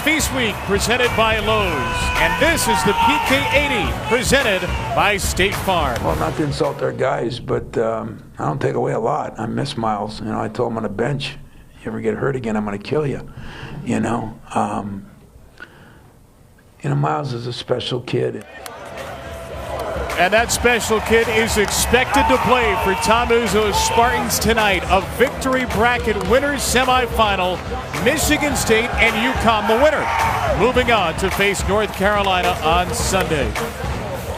Feast Week presented by Lowe's. And this is the PK80 presented by State Farm. Well, not to insult our guys, but I don't take away a lot. I miss Miles. You know, I told him on the bench, you ever get hurt again, I'm going to kill you. You know, Miles is a special kid. And that special kid is expected to play for Tom Izzo's Spartans tonight. A victory bracket winners semifinal. Michigan State and UConn the winner. Moving on to face North Carolina on Sunday.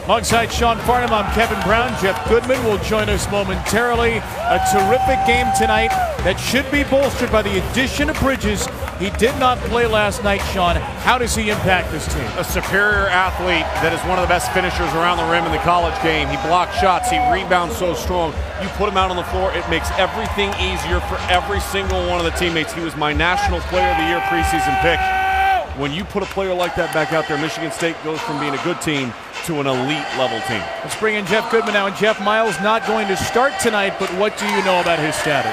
Alongside Sean Farnham, I'm Kevin Brown. Jeff Goodman will join us momentarily. A terrific game tonight that should be bolstered by the addition of Bridges. He did not play last night, Sean. How does he impact this team? A superior athlete that is one of the best finishers around the rim in the college game. He blocks shots. He rebounds so strong. You put him out on the floor, it makes everything easier for every single one of the teammates. He was my National Player of the Year preseason pick. When you put a player like that back out there, Michigan State goes from being a good team to an elite level team. Let's bring in Jeff Goodman now. And Jeff, Miles not going to start tonight, but what do you know about his status?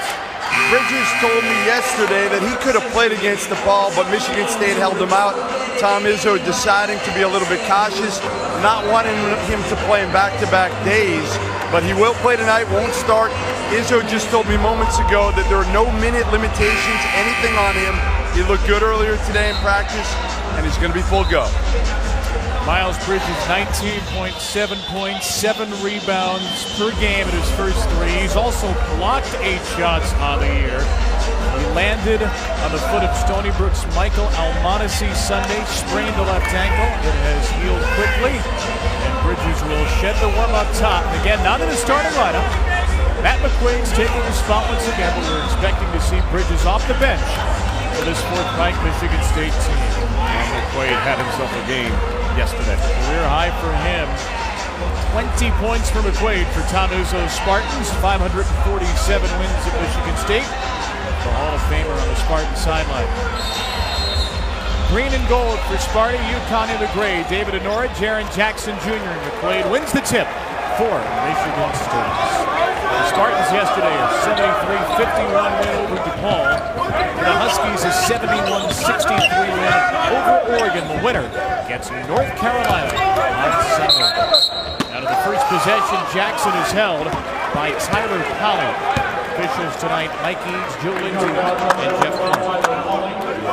Bridges told me yesterday that he could have played against the ball, but Michigan State held him out. Tom Izzo deciding to be a little bit cautious, not wanting him to play in back-to-back days, but he will play tonight, won't start. Izzo just told me moments ago that there are no minute limitations, anything on him. He looked good earlier today in practice, and he's going to be full go. Miles Bridges, 19.7 points, 7 rebounds per game in his first 3. He's also blocked 8 shots on the year. He landed on the foot of Stony Brook's Michael Almonacci Sunday, sprained the left ankle. It has healed quickly, and Bridges will shed the worm up top. And again, not in the starting lineup. Matt McQuaid's taking the spot once again, but we're expecting to see Bridges off the bench for this fourth-ranked Michigan State team. And McQuaid had himself a game yesterday. Career high for him. 20 points for McQuaid for Tom Izzo's Spartans. 547 wins at Michigan State. The Hall of Famer on the Spartan sideline. Green and gold for Sparty, UConn in the gray. David Honora, Jaren Jackson Jr. and McQuaid wins the tip for Michigan State. The Spartans yesterday a 73-51 win over DePaul. For the Huskies a 71-63 win over Oregon. The winner gets North Carolina on Sunday. Out of the first possession, Jackson is held by Tyler Pollard. Officials tonight, Mike Eads, Joe Lindsey, and Jeff Connor.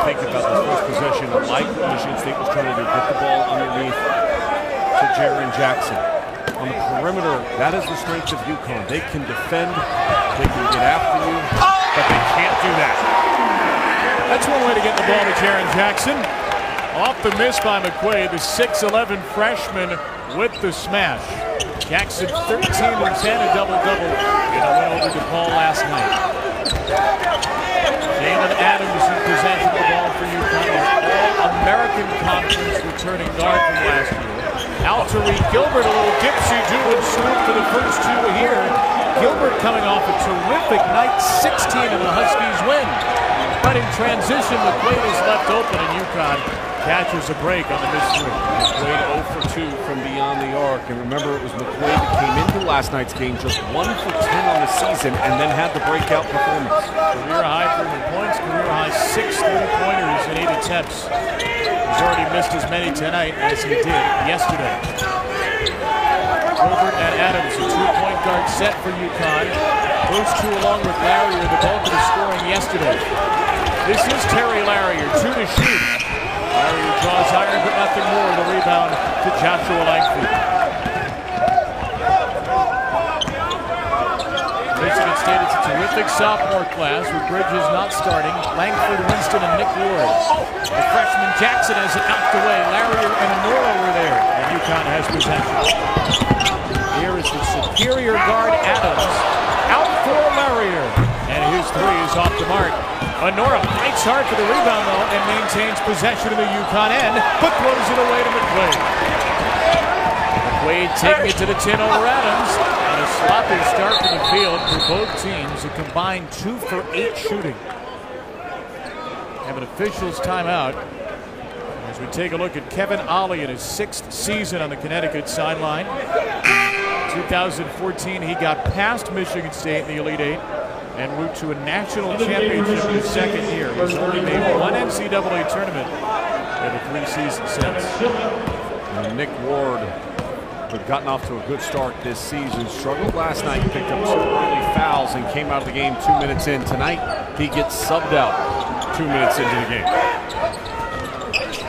Think about this first possession, like Michigan State was trying to do, get the ball underneath to Jaren Jackson. On the perimeter, that is the strength of UConn. They can defend, they can get after you, but they can't do that. That's one way to get the ball to Jaren Jackson. Off the miss by McQuaid, the 6'11 freshman with the smash. Jackson 13 and 10, a double-double in a win over DePaul last night. Jalen Adams in possession of the ball for UConn, All-American Conference returning guard from last year. Out to Reed Gilbert, a little dipsy-do and swoop for the first 2 here. Gilbert coming off a terrific night, 16 and the Huskies win. But in transition, McQuaid is left open and UConn catches a break on the missed 3. McQuaid 0 for 2 from beyond the arc. And remember, it was McQuaid that came into last night's game just 1 for 10 on the season and then had the breakout performance. Career high for him in points, career high 6 3-pointers in 8 attempts. He's already missed as many tonight as he did yesterday. Gilbert and Adams, a 2-point guard set for UConn. Those 2 along with Larrier, the bulk of the scoring yesterday. This is Terry Larrier, 2 to shoot. Larrier draws iron, but nothing more. The rebound to Joshua Langford. Michigan State, it's a terrific sophomore class with Bridges not starting. Langford, Winston, and Nick Ward. The freshman Jackson has it knocked away. Larrier and Honora were there, and UConn has possession. Here is the superior guard Adams. Out for Larrier, and his 3 is off the mark. Honora fights hard for the rebound, though, and maintains possession of the UConn end, but throws it away to McQuaid. McQuaid taking it to the 10 over Adams, and a sloppy start to the field for both teams. A combined 2 for 8 shooting. Have an official's timeout as we take a look at Kevin Ollie in his 6th season on the Connecticut sideline. 2014, he got past Michigan State in the Elite 8. En route to a national championship in his 2nd year. He's only made 1 NCAA tournament 3 seasons since. And Nick Ward, who'd gotten off to a good start this season, struggled last night, picked up 2 early fouls and came out of the game 2 minutes in. Tonight, he gets subbed out 2 minutes into the game.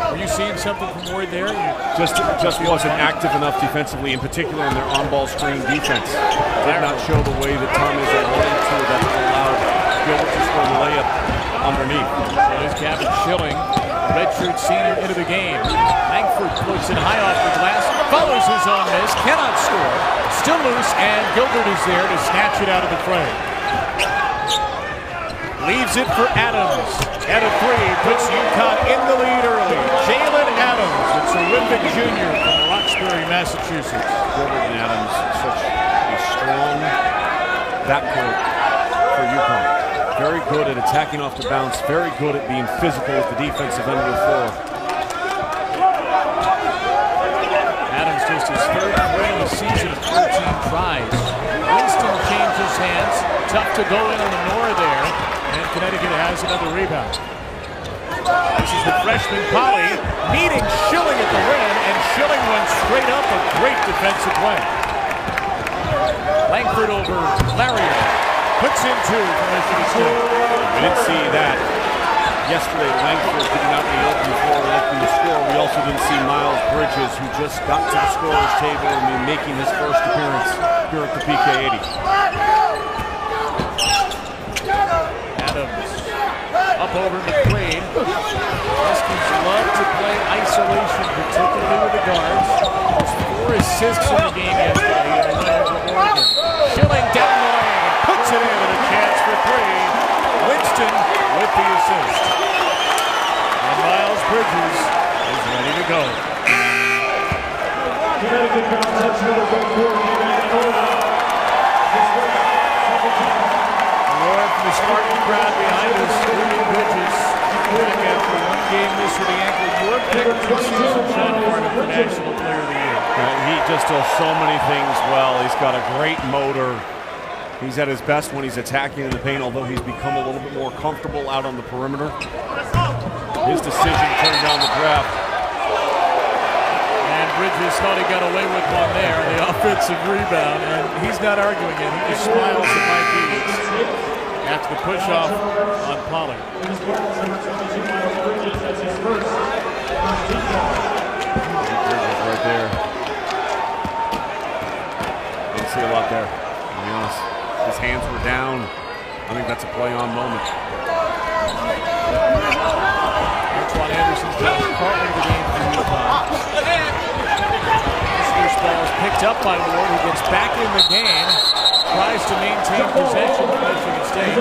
Are you seeing something from Ward there? Just wasn't active enough defensively, in particular in their on-ball screen defense. Did not show the way that Tom Izzo wanted to, that allowed Gilbert to score the layup underneath. So there's Gavin Schilling, redshirt senior, into the game. Langford floats it high off the glass, follows his own miss, cannot score. Still loose, and Gilbert is there to snatch it out of the frame. Leaves it for Adams. At a 3, puts UConn in the lead early. Jalen Adams, a terrific junior from Roxbury, Massachusetts. Gilbert and Adams, such a strong backcourt for UConn. Very good at attacking off the bounce, very good at being physical at the defensive end of the floor. Adams just his 3rd win of the season of 14 tries. Winston changes hands. Tough to go in on the Nora there. And Connecticut has another rebound. This is the freshman Polly meeting Schilling at the rim, and Schilling went straight up, a great defensive play. Langford over Lariat. Puts in 2 for Michigan State. We didn't see that yesterday. Langford getting out in the open floor looking to score. We also didn't see Miles Bridges, who just got to the scorer's table and be making his first appearance here at the PK 80. Adams up over McQuaid. Huskies love to play isolation, particularly with the guards. There's 4 assists in the game yesterday in the win over Oregon. Schilling down the lane, puts it in with a chance for 3. Winston with the assist. And Miles Bridges is ready to go. The Spartan crowd behind us, screaming Bridges. Back after 1 game miss with the ankle. Your pick this season, Sean Farnham, for National Player of the Year. He just does so many things well. He's got a great motor. He's at his best when he's attacking in the paint, although he's become a little bit more comfortable out on the perimeter. His decision turned down the draft. And Bridges thought he got away with one there, the offensive rebound, and he's not arguing it. He just smiles at Mike Eads. That's the push-off on Pollard. Bridges right there. Didn't see a lot there, to be honest. His hands were down. I think that's a play-on moment. Antoine Anderson's been part of the game for UConn. This first ball is picked up by Ward, who gets back in the game. Tries to maintain possession for Michigan State. And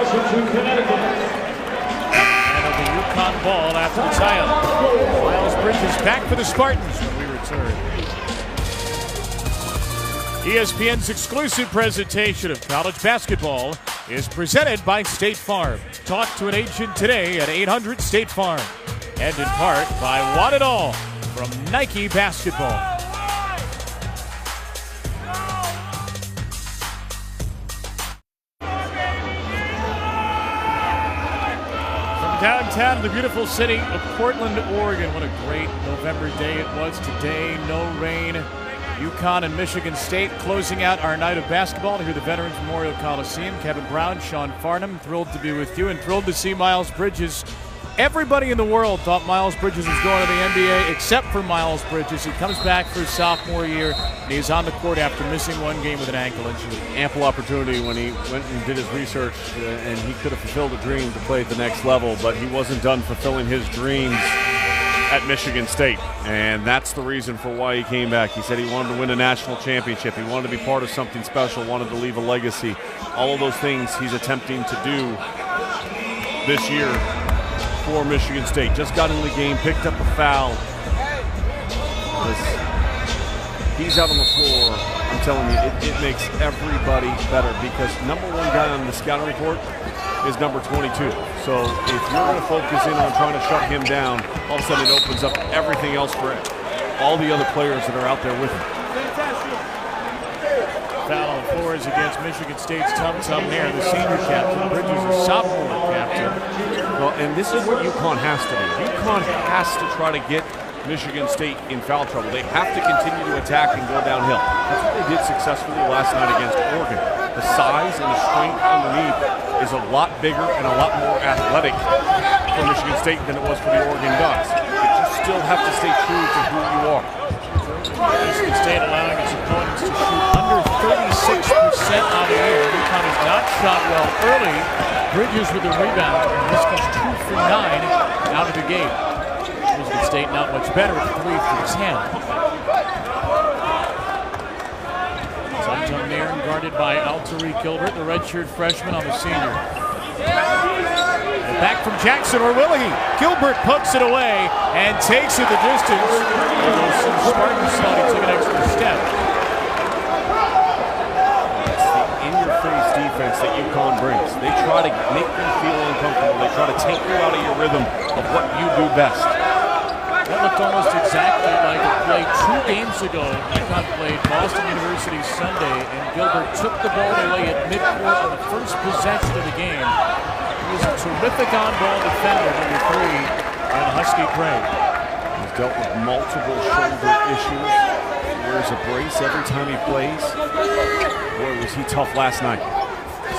of the UConn ball after the timeout. Miles Bridges back for the Spartans when we return. ESPN's exclusive presentation of college basketball is presented by State Farm. Talk to an agent today at 800 State Farm. And in part by Want It All from Nike Basketball. Downtown, the beautiful city of Portland, Oregon. What a great November day it was today. No rain. UConn and Michigan State closing out our night of basketball here at the Veterans Memorial Coliseum. Kevin Brown, Sean Farnham, thrilled to be with you and thrilled to see Miles Bridges. Everybody in the world thought Miles Bridges was going to the NBA except for Miles Bridges. He comes back for his sophomore year, and he's on the court after missing 1 game with an ankle injury. Ample opportunity when he went and did his research, and he could have fulfilled a dream to play at the next level, but he wasn't done fulfilling his dreams at Michigan State, and that's the reason for why he came back. He said he wanted to win a national championship. He wanted to be part of something special, wanted to leave a legacy. All of those things he's attempting to do this year for Michigan State. Just got in the game, picked up a foul. He's out on the floor. I'm telling you, it makes everybody better because number 1 guy on the scouting report is number 22. So if you're going to focus in on trying to shut him down, all of a sudden it opens up everything else for all the other players that are out there with him. Foul on the floor is against Michigan State's Tum Nair, the senior captain. Bridges, a sophomore captain. Well, and this is what UConn has to do. UConn has to try to get Michigan State in foul trouble. They have to continue to attack and go downhill. That's what they did successfully last night against Oregon. The size and the strength underneath is a lot bigger and a lot more athletic for Michigan State than it was for the Oregon Ducks. But you still have to stay true to who you are. Michigan State allowing its opponents to shoot under 36% on the year. UConn has not shot well early. Bridges with a rebound. This goes 2 for 9 out of the gate. Michigan State not much better at 3 for 10. Zonta Nairn guarded by Altari Gilbert, the redshirt freshman on the senior. And back from Jackson, or will he? Gilbert pokes it away and takes it the distance. Some Spartans thought he took an extra step. It's the in-your-face defense that UConn brings. They try to make you feel uncomfortable. They try to take you out of your rhythm of what you do best. That looked almost exactly like it played 2 games ago. UConn played Boston University Sunday, and Gilbert took the ball away at midcourt on the first possession of the game. He was a terrific on-ball defender, number 3, on Husky Craig. He's dealt with multiple shoulder issues. He wears a brace every time he plays. Boy, was he tough last night.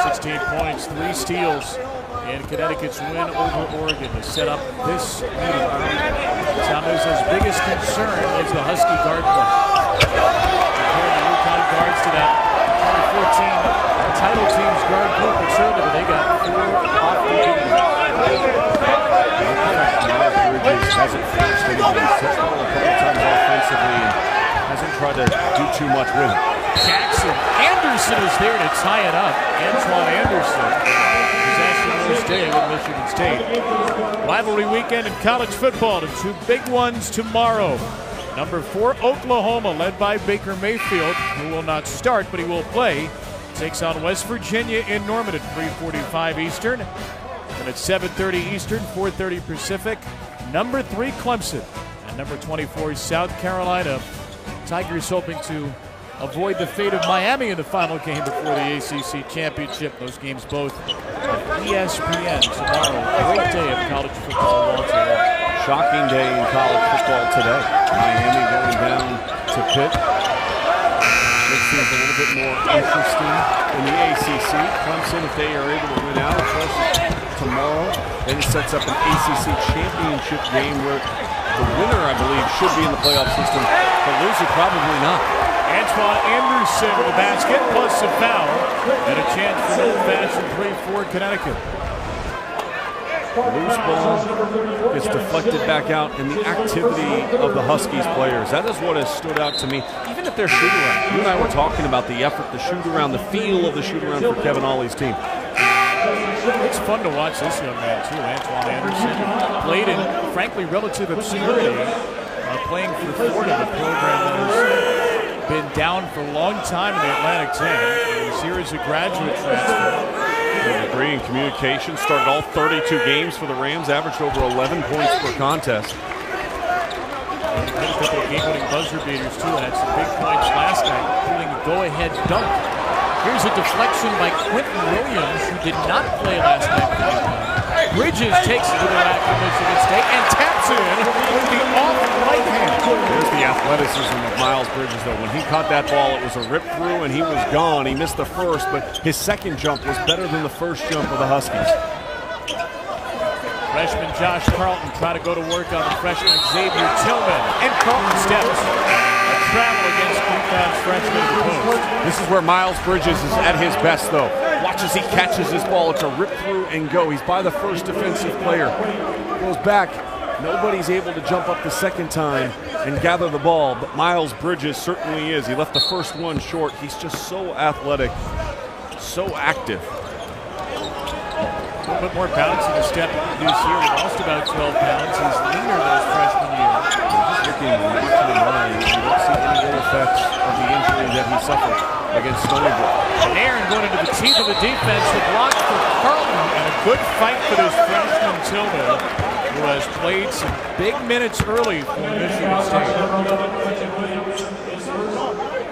16 points, 3 steals. And Connecticut's win over Oregon to set up this meeting. Thomas's biggest concern is the Husky guard play. Compared the UConn guards to that 2014 title team's guard group, but certainly they got 4 off the game. Bridges hasn't finished anything. He's touched the ball a couple times offensively and hasn't tried to do too much with it. Jackson Anderson is there to tie it up. Antoine Anderson. First day with Michigan State. Rivalry weekend in college football. The 2 big ones tomorrow. Number 4, Oklahoma, led by Baker Mayfield, who will not start, but he will play. Takes on West Virginia in Norman at 3:45 Eastern. And at 7:30 Eastern, 4:30 Pacific. Number 3, Clemson. And number 24, South Carolina. Tigers hoping to avoid the fate of Miami in the final game before the ACC Championship. Those games both at ESPN tomorrow. Great day of college football all day long. Shocking day in college football today. Miami going down to Pitt. Makes things a little bit more interesting in the ACC. Clemson, if they are able to win out, of course, tomorrow, then it sets up an ACC championship game where the winner, I believe, should be in the playoff system. The loser, probably not. Antoine Anderson with the basket, plus a foul, and a chance for an old-fashioned 3 for Connecticut. Loose ball gets deflected back out, and the activity of the Huskies players. That is what has stood out to me, even at their shoot-around. You and I were talking about the effort, the shoot-around, the feel of the shoot-around for Kevin Ollie's team. It's fun to watch this young man, too. Antoine Anderson played in, frankly, relative obscurity, playing for Florida, the program that has been down for a long time in the Atlantic 10. He was here as a graduate transfer. A degree in communication, started all 32 games for the Rams, averaged over 11 points per contest. He had a couple of game-winning buzzer beaters, too, and had some big points last night, including a go-ahead dunk. Here's a deflection by Quentin Williams, who did not play last night. Bridges takes it to the rack for Michigan State and taps it in with the off-right hand. There's the athleticism of Miles Bridges, though. When he caught that ball, it was a rip-through, and he was gone. He missed the first, but his second jump was better than the first jump of the Huskies. Freshman Josh Carlton trying to go to work on the freshman Xavier Tillman. And Carlton steps. A travel against UConn's freshman at the post. This is where Miles Bridges is at his best, though. Watch as he catches his ball. It's a rip-through and go. He's by the first defensive player. Goes back. Nobody's able to jump up the second time and gather the ball, but Miles Bridges certainly is. He left the first one short. He's just so athletic, so active. A little bit more bounce in the step this year. He lost about 12 pounds. He's leaner those freshman years. Just looking to the line, you don't see any ill effects of the injury that he suffered against Stony Brook. And Aaron going into the teeth of the defense. The block for Carlton, and a good fight for this freshman Tillman, who has played some big minutes early for Michigan State.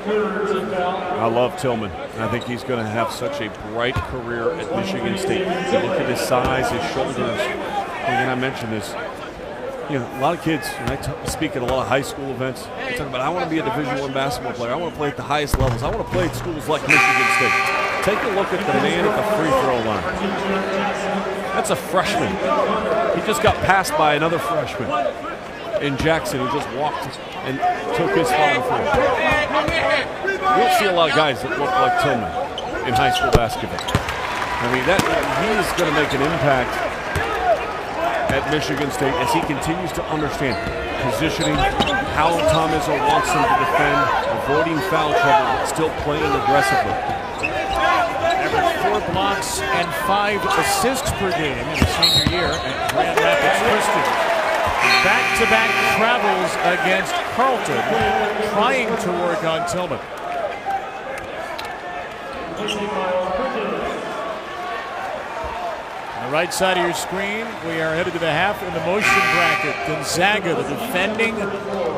I love Tillman. I think he's going to have such a bright career at Michigan State. You look at his size, his shoulders. Again, I mentioned this. You know, a lot of kids, and I speak at a lot of high school events, they talk about, I want to be a Division I basketball player. I want to play at the highest levels. I want to play at schools like Michigan State. Take a look at the man at the free throw line. That's a freshman. He just got passed by another freshman in Jackson who just walked and took his spot on the floor. You don't see a lot of guys that look like Tillman in high school basketball. I mean, he is going to make an impact at Michigan State as he continues to understand positioning, how Tom Izzo wants him to defend, avoiding foul trouble, but still playing aggressively. Averaged 4 blocks and 5 assists per game in his senior year at Grand Rapids Christian. Back-to-back travels against Carleton, trying to work on Tillman. On the right side of your screen, we are headed to the half in the motion bracket. Gonzaga, the defending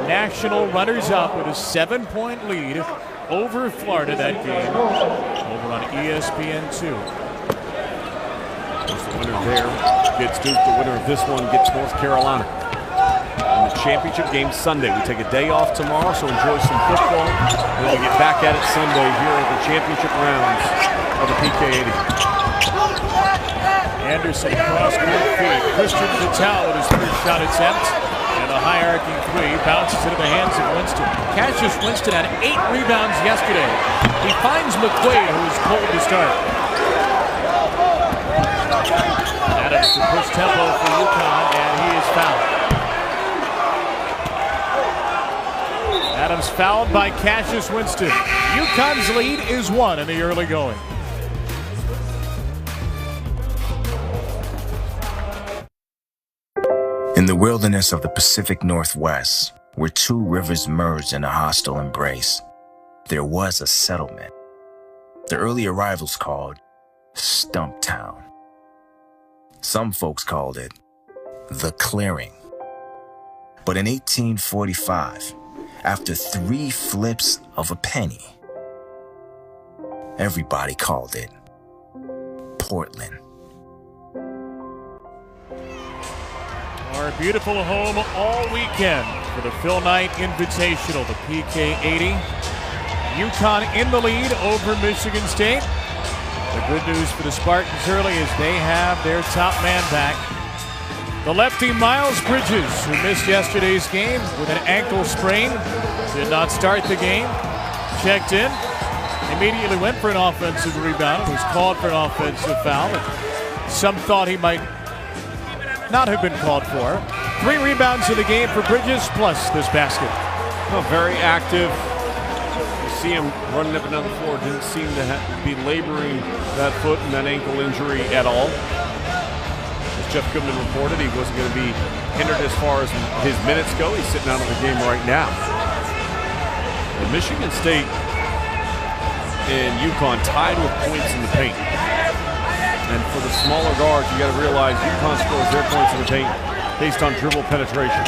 national runners-up, with a 7-point lead over Florida that game, over on ESPN2. The winner there gets Duke. The winner of this one gets North Carolina. In the championship game Sunday. We take a day off tomorrow, so enjoy some football. And we'll get back at it Sunday here at the championship rounds of the PK80. Anderson cross-court feed. Christian Vitale with his first shot attempt. And a high-arcing three bounces into the hands of Winston. Cassius Winston had 8 rebounds yesterday. He finds McQuaid, who is cold to start. Adams to push tempo for UConn, and he is fouled. Adams fouled by Cassius Winston. UConn's lead is 1 in the early going. In the wilderness of the Pacific Northwest, where 2 rivers merged in a hostile embrace, there was a settlement. The early arrivals called Stumptown. Some folks called it the Clearing. But in 1845, after 3 flips of a penny, everybody called it Portland. Our beautiful home all weekend for the Phil Knight Invitational, the PK80. UConn in the lead over Michigan State. The good news for the Spartans early is they have their top man back. The lefty Miles Bridges, who missed yesterday's game with an ankle sprain, did not start the game. Checked in, immediately went for an offensive rebound, was called for an offensive foul. Some thought he might not have been called for. 3 rebounds in the game for Bridges, plus this basket. Oh, very active. You see him running up and down the floor. Didn't seem to be laboring that foot and that ankle injury at all. As Jeff Goodman reported, he wasn't going to be hindered as far as his minutes go. He's sitting out of the game right now. And Michigan State and UConn tied with points in the paint. And for the smaller guards, you got to realize UConn scores their points in the paint based on dribble penetration.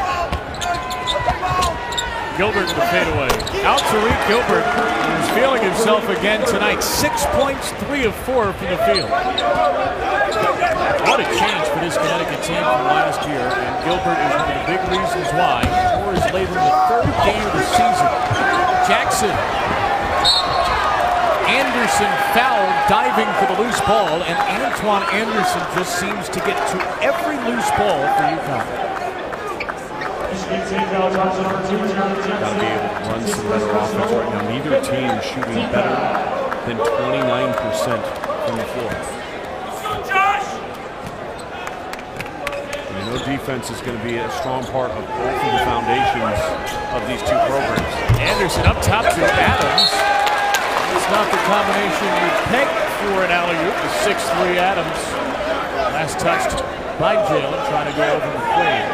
Gilbert with the fadeaway. Out to Reed Gilbert, who's feeling himself again tonight. 6 points, 3 of 4 from the field. What a change for this Connecticut team from last year, and Gilbert is one of the big reasons why. He scores late in the 3rd game of the season. Jackson. Anderson fouled, diving for the loose ball, and Antoine Anderson just seems to get to every loose ball for UConn. Got to be able to run some better offense right now. Neither team is shooting better than 29% from the floor. And defense is going to be a strong part of both of the foundations of these 2 programs. Anderson up top to Adams. It's not the combination you pick for an alley-oop. The 6'3" Adams. Last touched by Jalen, trying to go over the plane.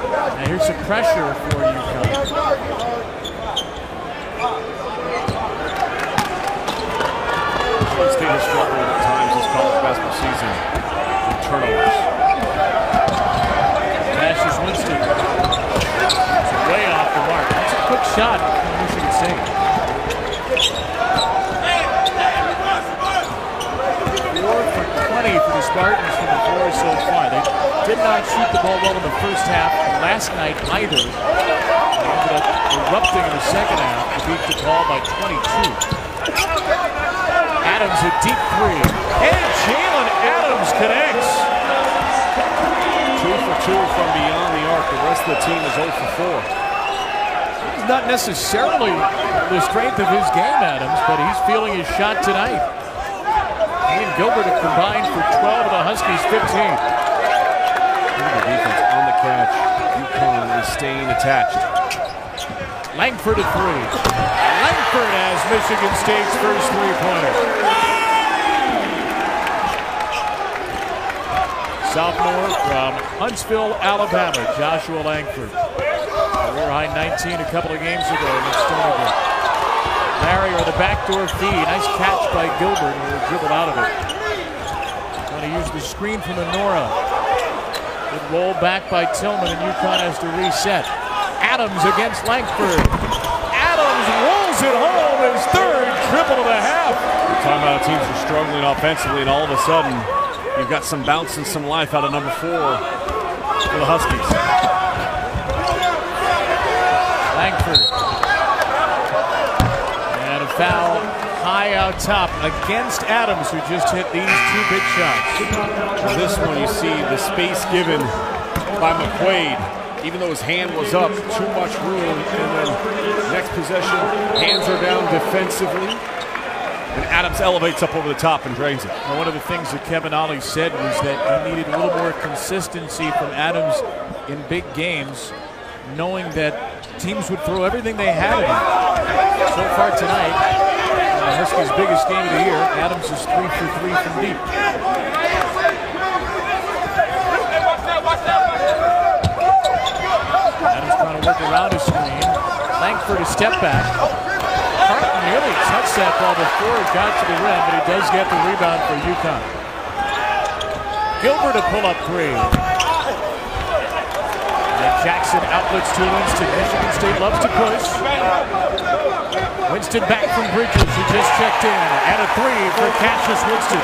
Now here's some pressure for UConn. Michigan State has struggled at times this college basketball season with turnovers. Cassius Winston. Way off the mark. That's a quick shot from Michigan State. 4 for 20 for the Spartans from the floor so far. They did not shoot the ball well in the first half last night either. They ended up erupting in the second half to beat DePaul by 22. Adams a deep three. And Jalen Adams connects. 2 for 2 from beyond the arc. The rest of the team is 0 for 4. He's not necessarily the strength of his game, Adams, but he's feeling his shot tonight. He and Gilbert have combined for 12 of the Huskies' 15. Look at the defense on the catch. UConn is staying attached. Langford at three. Langford has Michigan State's first three-pointer. Sophomore from Huntsville, Alabama, Joshua Langford. Career high 19 a couple of games ago against Stonington. Larry or the backdoor feed. Nice catch by Gilbert, who will dribble out of it. Going to use the screen from Enora. Good roll back by Tillman, and UConn has to reset. Adams against Langford. Adams rolls it home, his third triple of the half. We're talking about teams are struggling offensively, and all of a sudden, you've got some bounce and some life out of number 4 for the Huskies. Langford. And a foul high out top against Adams, who just hit these 2 big shots. For this one, you see the space given by McQuaid. Even though his hand was up, too much room, and then next possession, hands are down defensively, and Adams elevates up over the top and drains it. Well, one of the things that Kevin Ollie said was that he needed a little more consistency from Adams in big games, knowing that teams would throw everything they had at him. So far tonight, the Huskies' biggest game of the year, Adams is 3 for 3 from deep. Adams trying to work around his screen. Langford a step back. Carton nearly touched that ball before it got to the rim, but he does get the rebound for UConn. Gilbert a pull-up three. And Jackson outlets to Winston. Michigan State loves to push. Winston back from Bridges, who just checked in. And a three for Cassius Winston.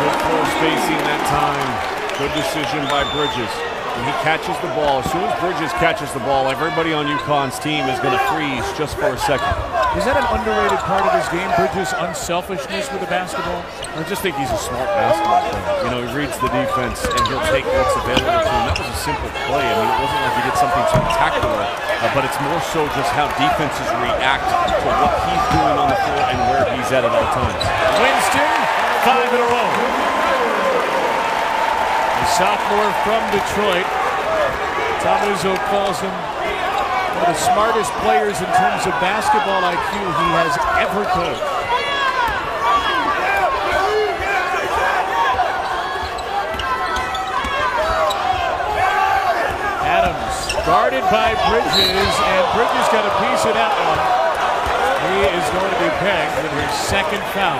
Good floor spacing that time. Good decision by Bridges. When he catches the ball, as soon as Bridges catches the ball, everybody on UConn's team is going to freeze just for a second. Is that an underrated part of his game, Bridges' unselfishness with the basketball? I just think he's a smart basketball player. You know, he reads the defense and he'll take what's available to him. That was a simple play. I mean, it wasn't like he did something spectacular, but it's more so just how defenses react to what he's doing on the floor and where he's at all times. Winston, 5 in a row. The sophomore from Detroit. Tom Izzo calls him one of the smartest players in terms of basketball IQ he has ever coached. Adams guarded by Bridges, and Bridges got a piece of that one. He is going to be pegged with his second foul.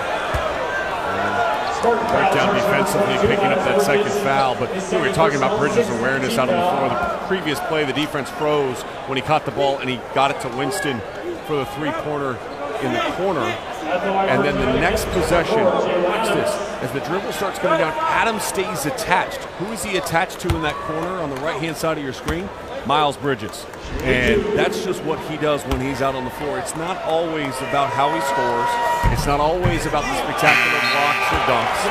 Breakdown defensively, picking up that second foul, but we were talking about Bridges' awareness out on the floor. The previous play, the defense froze when he caught the ball and he got it to Winston for the three-pointer in the corner. And then the next possession, watch this, as the dribble starts coming down, Adams stays attached. Who is he attached to in that corner on the right-hand side of your screen? Miles Bridges. And that's just what he does when he's out on the floor. It's not always about how he scores. It's not always about the spectacular blocks or dunks.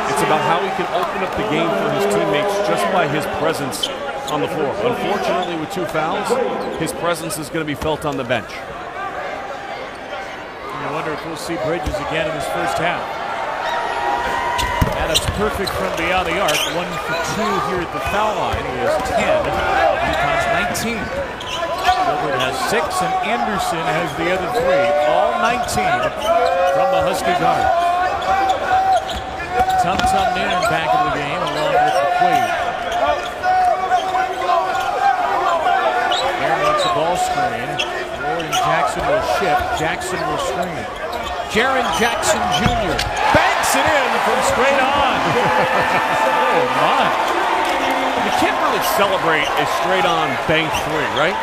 It's about how he can open up the game for his teammates just by his presence on the floor. Unfortunately, with 2 fouls, his presence is going to be felt on the bench. I wonder if we'll see Bridges again in this first half. Adams perfect from beyond the arc. 1 for 2 here at the foul line. He has 10. UConn's 19. Gilbert has 6, and Anderson has the other 3. All 19 from the Husky guard. Tum Noonan back in the game along with McQuaid. Aaron wants a ball screen. Ward and Jackson will shift. Jackson will screen. Jaren Jackson Jr. banks it in from straight on. Oh my. You can't really celebrate a straight-on bank 3, right?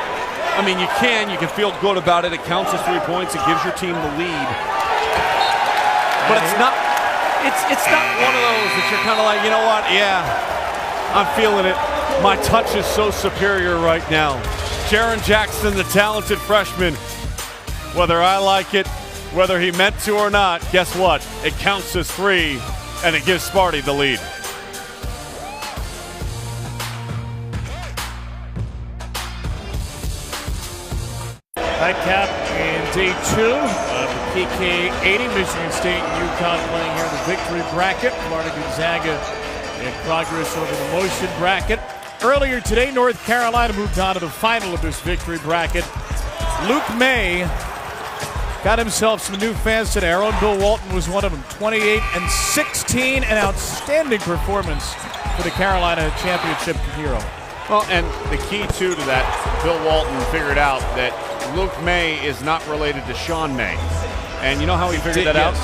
I mean, you can feel good about it. It counts as 3 points. It gives your team the lead. But it's not one of those that you're kind of like, you know what, yeah. I'm feeling it. My touch is so superior right now. Jaren Jackson, the talented freshman. Whether I like it, whether he meant to or not, guess what? It counts as 3, and it gives Sparty the lead. Nightcap in day 2 of the PK 80. Michigan State and UConn playing here in the victory bracket. Florida Gonzaga in progress over the motion bracket. Earlier today, North Carolina moved on to the final of this victory bracket. Luke May got himself some new fans today. Our own Bill Walton was one of them. 28-16, an outstanding performance for the Carolina championship hero. Well, and the key too to that, Bill Walton figured out that Luke May is not related to Sean May. And you know how he figured that out?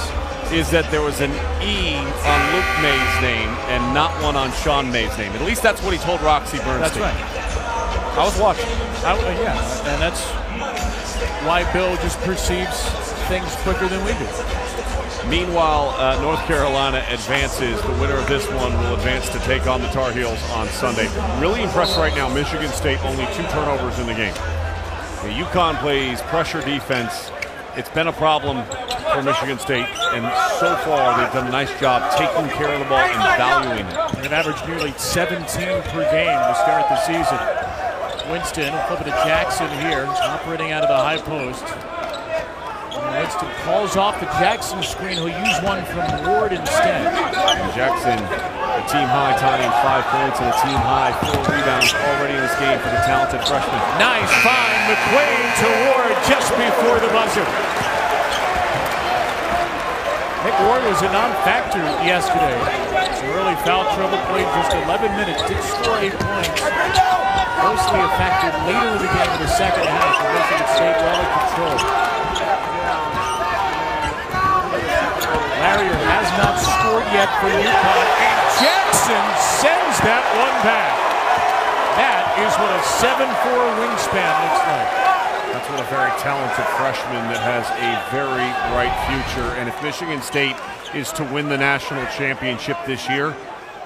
Is that there was an E on Luke May's name and not one on Sean May's name. At least that's what he told Roxy Bernstein. That's right. I was watching. Yeah, and that's why Bill just perceives things quicker than we do. Meanwhile, North Carolina advances. The winner of this one will advance to take on the Tar Heels on Sunday. Really impressed right now. Michigan State only 2 turnovers in the game. The UConn plays pressure defense. It's been a problem for Michigan State, and so far they've done a nice job taking care of the ball and valuing it. They've averaged nearly 17 per game to start the season. Winston will flip it to Jackson here, operating out of the high post. Winston calls off the Jackson screen. He'll use one from Ward instead. And Jackson, a team high, tying 5 points and a team high 4 rebounds already in this game for the talented freshman. Nice find, McQuaid to Ward just before the buzzer. Nick Ward was a non-factor yesterday. Some early foul trouble, played just 11 minutes, did score 8 points. Mostly a factor later in the game in the second half. The Michigan State well in control. Larrier has not scored yet for UConn, and Jackson sends that one back. That is what a 7'4" wingspan looks like. That's what a very talented freshman that has a very bright future. And if Michigan State is to win the national championship this year,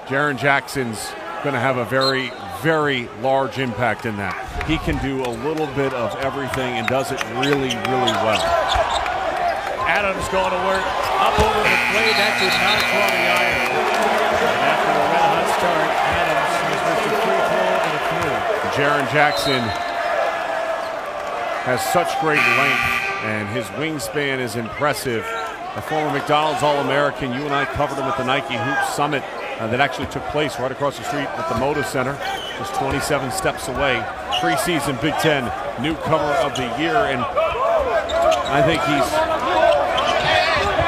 Jaren Jackson's going to have a very, very large impact in that. He can do a little bit of everything and does it really, really well. Adams going to work up over the play. That did not draw the iron. And after a red-hot start, Adams has missed a free throw and a through. Jaren Jackson has such great length, and his wingspan is impressive. A former McDonald's All-American. You and I covered him at the Nike Hoop Summit that actually took place right across the street at the Moda Center, just 27 steps away. Preseason Big Ten newcomer of the year, and I think he's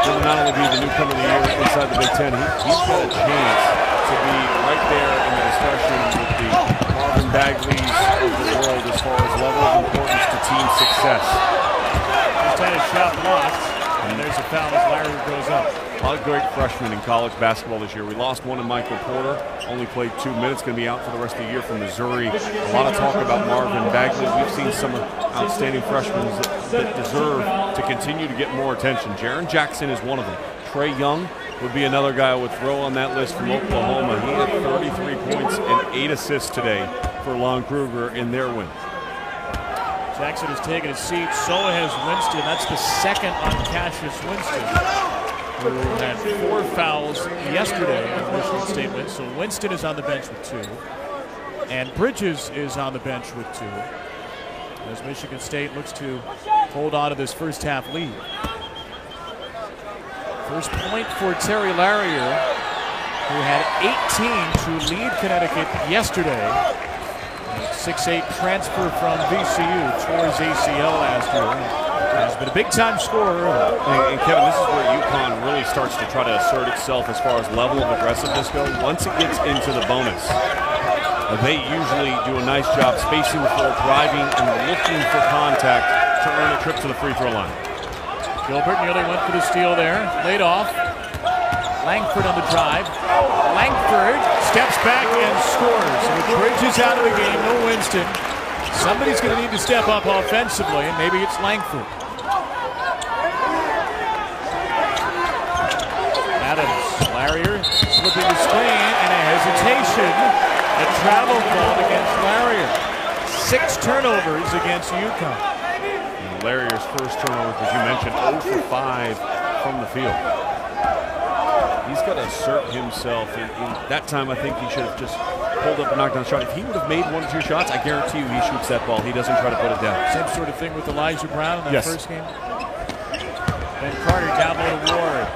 going to not only be the newcomer of the year inside the Big Ten, he's got a chance to be right there in the discussion with the Marvin Bagleys of the world as far as level of importance to team success. Just had a shot blocked, and there's a foul as Larry goes up. A lot of great freshmen in college basketball this year. We lost one in Michael Porter, only played 2 minutes, going to be out for the rest of the year from Missouri. A lot of talk about Marvin Bagley. We've seen some outstanding freshmen that deserve to continue to get more attention. Jaren Jackson is one of them. Trey Young would be another guy I would throw on that list from Oklahoma. He had 33 points and 8 assists today for Lon Kruger in their win. Jackson has taken a seat. So has Winston. That's the second on Cassius Winston, who had 4 fouls yesterday in the Michigan State win. So Winston is on the bench with 2. And Bridges is on the bench with 2. As Michigan State looks to hold on to this first half lead. First point for Terry Larrier, who had 18 to lead Connecticut yesterday. 6'8" transfer from VCU, tore his ACL last year. Has been a big-time scorer. And Kevin, this is where UConn really starts to try to assert itself as far as level of aggressiveness goes. Once it gets into the bonus, they usually do a nice job spacing the floor, driving, and looking for contact to earn a trip to the free throw line. Gilbert nearly went for the steal there. Laid off. Langford on the drive. Langford steps back and scores. And with Bridges out of the game, no Winston. Somebody's going to need to step up offensively, and maybe it's Langford. Adams, Larrier slipping the screen, and a hesitation. A travel fault against Larrier. 6 turnovers against UConn. And Larrier's first turnover, as you mentioned, 0 for 5 from the field. He's got to assert himself. In that time, I think he should have just pulled up and knocked down a shot. If he would have made 1 or 2 shots, I guarantee you he shoots that ball. He doesn't try to put it down. Same sort of thing with Elijah Brown in that first game. And Carter down low to Ward.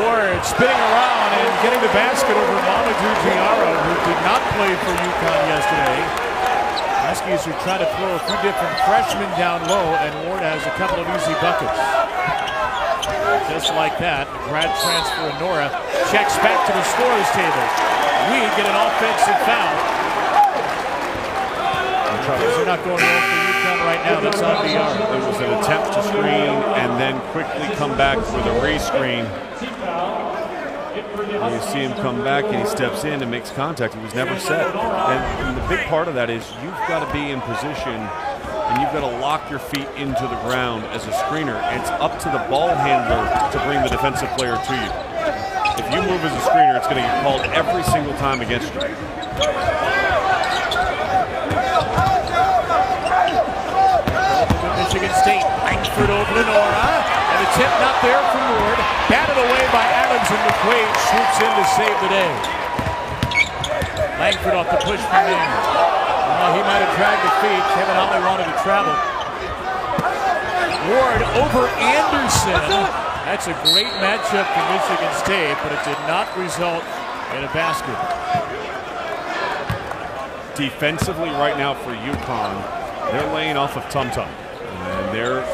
Ward spinning around and getting the basket over Mamadou Diarra, who did not play for UConn yesterday. Huskies are trying to throw a few different freshmen down low, and Ward has a couple of easy buckets. Just like that, grad transfer in Nora checks back to the scorer's table. We get an offensive foul. They're not going well for UConn right now. That's on Diarra. It was an attempt to screen and then quickly come back with a re-screen. You see him come back and he steps in and makes contact. It was never set. And the big part of that is you've got to be in position and you've got to lock your feet into the ground as a screener. It's up to the ball handler to bring the defensive player to you. If you move as a screener, it's going to get called every single time against you. Michigan State, Langford over to Nora. And the tip not there from Ward. Batted away by Adams, and McQuaid swoops in to save the day. Langford off the push from there. He might have dragged the feet. Kevin Ollie wanted to travel. Ward over Anderson. That's a great matchup for Michigan State, but it did not result in a basket. Defensively right now for UConn, they're laying off of Tum Tum. And they're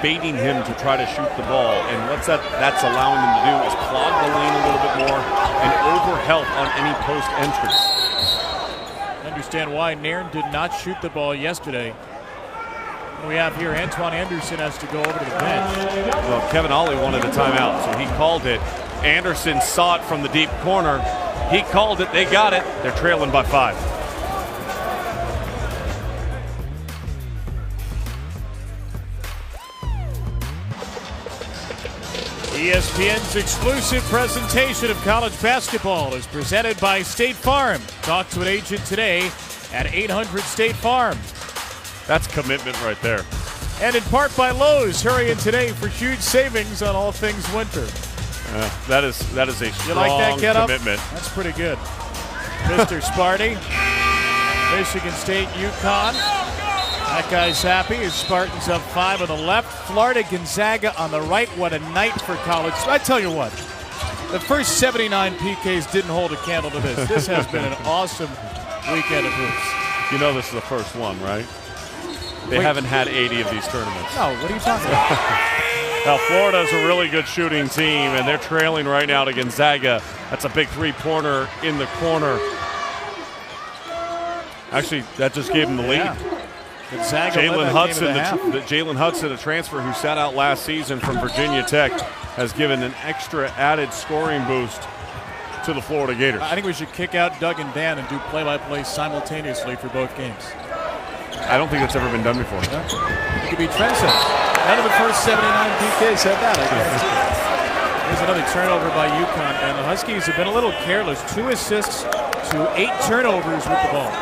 baiting him to try to shoot the ball. And what that's allowing them to do is clog the lane a little bit more and overhelp on any post entrance. Understand why Nairn did not shoot the ball yesterday. We have here Antoine Anderson has to go over to the bench. Well, Kevin Ollie wanted a timeout, so he called it. Anderson saw it from the deep corner. He called it. They got it. They're trailing by 5. ESPN's exclusive presentation of college basketball is presented by State Farm. Talk to an agent today at 800 State Farm. That's commitment right there. And in part by Lowe's. Hurry in today for huge savings on all things winter. That is a strong you like that commitment. That's pretty good. Mr. Sparty, Michigan State, UConn. That guy's happy. His Spartans up 5 on the left. Florida, Gonzaga on the right. What a night for college. I tell you what, the first 79 PKs didn't hold a candle to this. This has been an awesome weekend of hoops. You know this is the first one, right? They haven't had 80 of these tournaments. No, what are you talking about? Now, Florida's a really good shooting team, and they're trailing right now to Gonzaga. That's a big three-pointer in the corner. Actually, that just gave them the lead. Yeah. Jalen Hudson, a transfer who sat out last season from Virginia Tech, has given an extra added scoring boost to the Florida Gators. I think we should kick out Doug and Dan and do play-by-play simultaneously for both games. I don't think that's ever been done before. It could be trendsetters. None of the first 79 PKs said that, I guess. Here's another turnover by UConn, and the Huskies have been a little careless. 2 assists to 8 turnovers with the ball.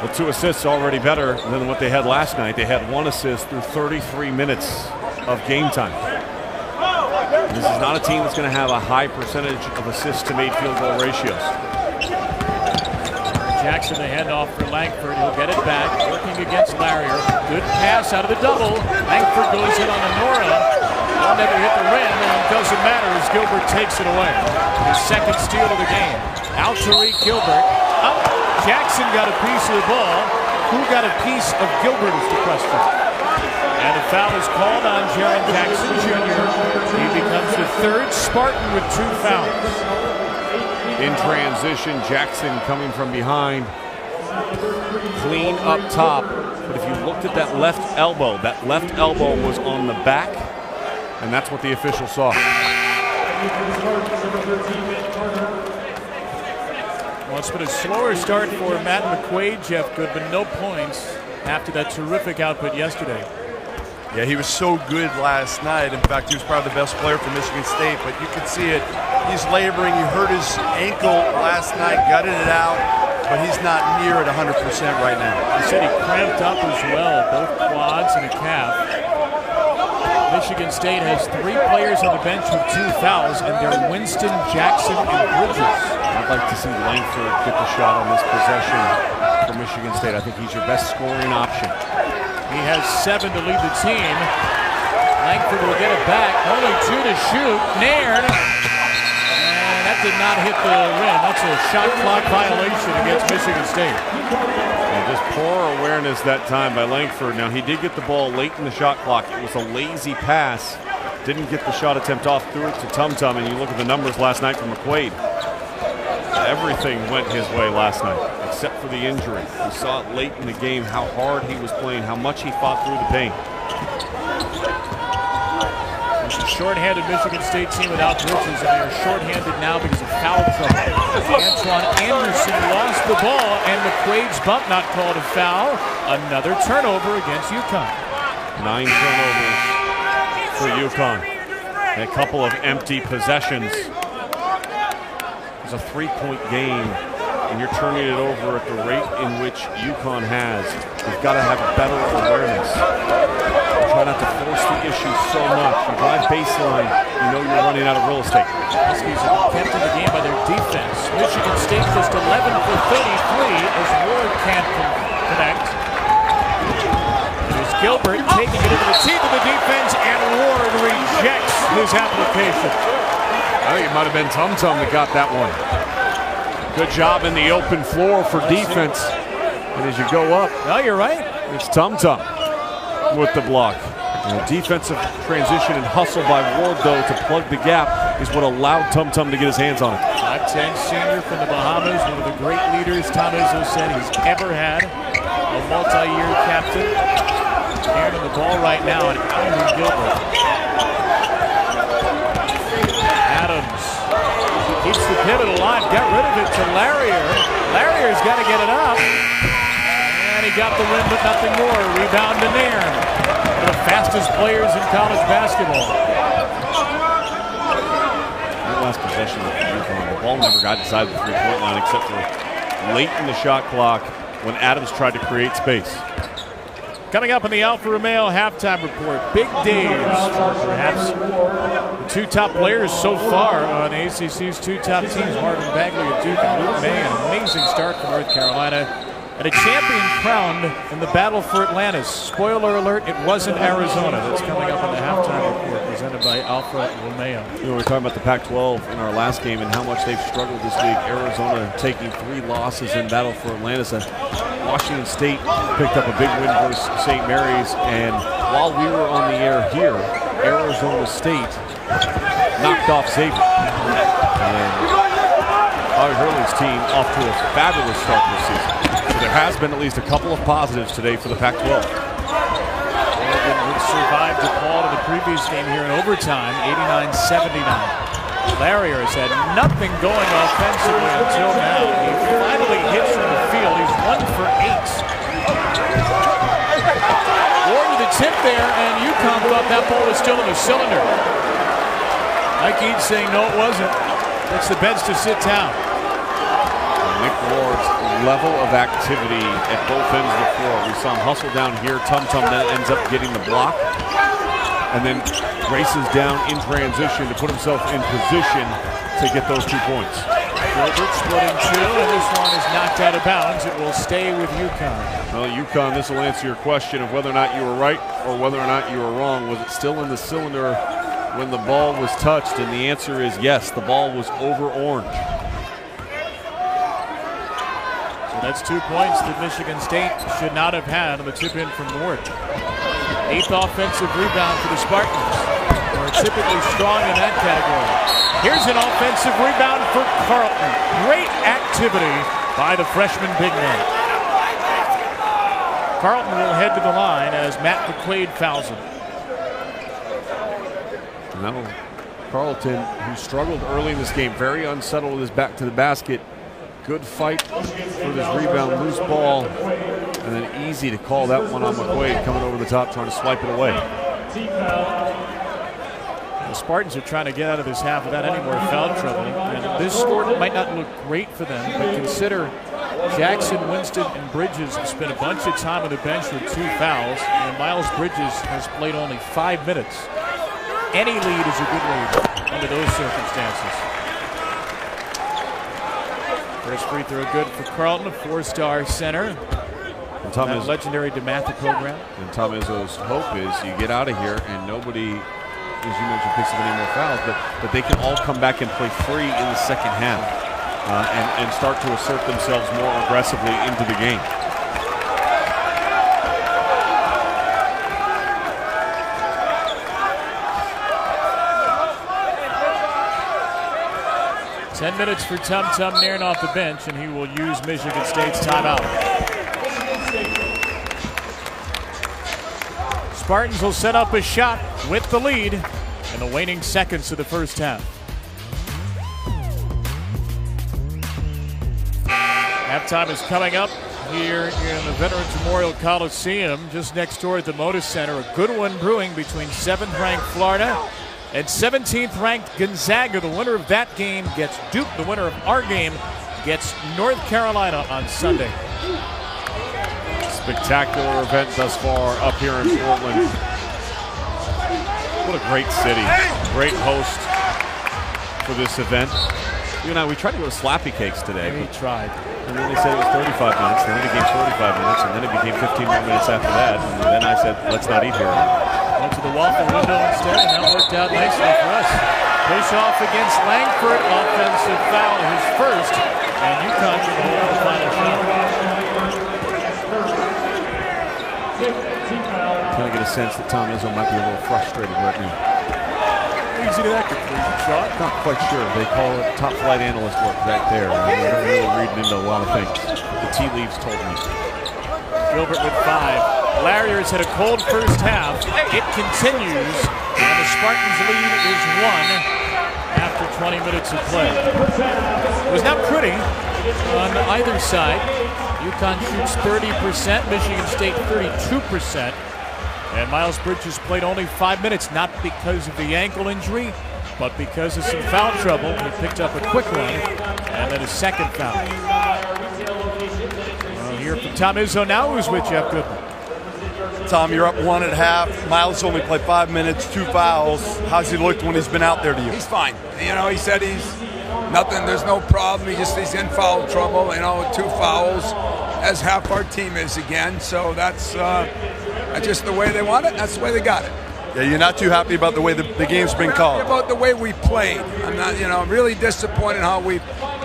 Well, 2 assists already better than what they had last night. They had 1 assist through 33 minutes of game time. This is not a team that's going to have a high percentage of assists to made field goal ratios. Jackson, the handoff for Langford. He'll get it back, working against Larrier. Good pass out of the double. Langford goes in on the Nora. Will never hit the rim, and it doesn't matter as Gilbert takes it away. His second steal of the game. Out to Tariq Gilbert. Up. Jackson got a piece of the ball. Who got a piece of Gilbert is the question. And a foul is called on Jaren Jackson Jr. He becomes the 3rd Spartan with 2 fouls. In transition, Jackson coming from behind. Clean up top. But if you looked at that left elbow was on the back, and that's what the official saw. Well, it's been a slower start for Matt McQuaid, Jeff Goodman. No points after that terrific output yesterday. Yeah, he was so good last night. In fact, he was probably the best player for Michigan State, but you could see it. He's laboring. He hurt his ankle last night, gutted it out, but he's not near at 100% right now. He said he cramped up as well, both quads and a calf. Michigan State has 3 players on the bench with 2 fouls, and they're Winston, Jackson, and Bridges. I'd like to see Langford get the shot on this possession for Michigan State. I think he's your best scoring option. He has 7 to lead the team. Langford will get it back. Only 2 to shoot. Nairn. And that did not hit the rim. That's a shot clock violation against Michigan State. And just poor awareness that time by Langford. Now, he did get the ball late in the shot clock. It was a lazy pass. Didn't get the shot attempt off, threw it to Tum Tum, and you look at the numbers last night from McQuaid. Everything went his way last night, except for the injury. We saw it late in the game, how hard he was playing, how much he fought through the pain. It's a shorthanded Michigan State team without Bridges, and they are shorthanded now because of foul trouble. Antoine Anderson lost the ball, and McQuaid's bump not called a foul. Another turnover against UConn. 9 turnovers for UConn. And a couple of empty possessions. It's a 3-point game, and you're turning it over at the rate in which UConn has. You've got to have better awareness. Try not to force the issue so much. You drive baseline, you know you're running out of real estate. Huskies are kept in the game by their defense. Michigan State just 11 for 33 as Ward can't connect. Here's Gilbert taking it into the teeth of the defense, and Ward rejects his application. I think it might have been Tum Tum that got that one. Good job in the open floor for defense. And as you go up, no, you're right. It's Tum Tum with the block. And a defensive transition and hustle by Ward, though, to plug the gap is what allowed Tum Tum to get his hands on it. 5'10" senior from the Bahamas, one of the great leaders Tom Izzo said he's ever had. A multi-year captain. Here on the ball right now, and Andrew Gilbert. Adams keeps the pivot alive, got rid of it to Larrier. Larrier's got to get it up. And he got the rim, but nothing more. Rebound to Nairn. One of the fastest players in college basketball. That last possession of UConn, the ball never got inside the three-point line except for late in the shot clock when Adams tried to create space. Coming up in the Alfa Romeo halftime report, big days for perhaps the 2 top players so far on ACC's 2 top teams, Marvin Bagley of Duke and Luke May, an amazing start for North Carolina, and a champion crowned in the battle for Atlantis. Spoiler alert, it wasn't Arizona. That's coming up in the halftime report presented by Alfa Romeo. You know, we were talking about the Pac-12 in our last game and how much they've struggled this week. Arizona taking 3 losses in battle for Atlantis. Washington State picked up a big win versus St. Mary's, and while we were on the air here, Arizona State knocked off Xavier. And Bobby Hurley's team off to a fabulous start this season. So there has been at least a couple of positives today for the Pac-12. Oregon would survive DePaul in the previous game here in overtime, 89-79. Larrier has had nothing going offensively until now. He finally hits from the field. He's 1 for 8. Ward with a tip there, and UConn thought that ball was still in the cylinder. Mike Eads saying no, it wasn't. It's the bench to sit down. Nick Ward's level of activity at both ends of the floor. We saw him hustle down here. Tum Tum then ends up getting the block, and then races down in transition to put himself in position to get those 2 points. Gilbert splitting 2, and this one is knocked out of bounds. It will stay with UConn. Well, UConn, this will answer your question of whether or not you were right or whether or not you were wrong. Was it still in the cylinder when the ball was touched? And the answer is yes, the ball was over orange. So that's 2 points that Michigan State should not have had on the tip-in from Ward. 8th offensive rebound for the Spartans, who are typically strong in that category. Here's an offensive rebound for Carlton. Great activity by the freshman big man. Carlton will head to the line as Matt McQuaid fouls him. Now, Carlton, who struggled early in this game, very unsettled with his back to the basket. Good fight for this rebound, loose ball, and then easy to call that one on McQuaid coming over the top trying to swipe it away. The Spartans are trying to get out of this half without any more foul trouble. And this score might not look great for them, but consider Jackson, Winston, and Bridges have spent a bunch of time on the bench with 2 fouls, and Miles Bridges has played only 5 minutes. Any lead is a good lead under those circumstances. First free throw good for Carlton, a 4-star center. That legendary DeMatha program. And Tom Izzo's hope is you get out of here and nobody, as you mentioned, picks up any more fouls, but they can all come back and play free in the second half and start to assert themselves more aggressively into the game. Ten minutes for Tum Tum Nairn off the bench, and he will use Michigan State's timeout. Spartans will set up a shot with the lead in the waning seconds of the first half. Halftime is coming up here in the Veterans Memorial Coliseum, just next door at the Moda Center. A good one brewing between 7th-ranked Florida and 17th-ranked Gonzaga. The winner of that game gets Duke. The winner of our game gets North Carolina on Sunday. Spectacular event thus far up here in Portland. What a great city. Great host for this event. You and I, we tried to go to Slappy Cakes today. We tried. And then they said it was 35 minutes, then it became 45 minutes, and then it became 15 more minutes after that. And then I said, let's not eat here. Went to the waffle window instead, and that worked out nicely for us. Push off against Langford. Offensive foul, his first. And UConn should hold the final shot. Kind of get a sense that Tom Izzo might be a little frustrated right now. Easy to that conclusion, Sean. Not quite sure. They call it top flight analyst work right there. They're really reading into a lot of things. The tea leaves told me. Gilbert with 5. Larriers had a cold first half. It continues, and the Spartans' lead is 1 after 20 minutes of play. It was not pretty on either side. UConn shoots 30%, Michigan State 32%. And Miles Bridges played only 5 minutes, not because of the ankle injury, but because of some foul trouble. He picked up a quick one, and then a second foul. We'll hear from Tom Izzo now, who's with Jeff Goodman. Tom, you're up 1 at half. Miles only played 5 minutes, 2 fouls. How's he looked when he's been out there to you? He's fine. You know, he said he's nothing, there's no problem. He's in foul trouble, 2 fouls, as half our team is again. So that's just the way they want it. That's the way they got it. Yeah, you're not too happy about the way the game's been called. About the way we played. I'm not, really disappointed how we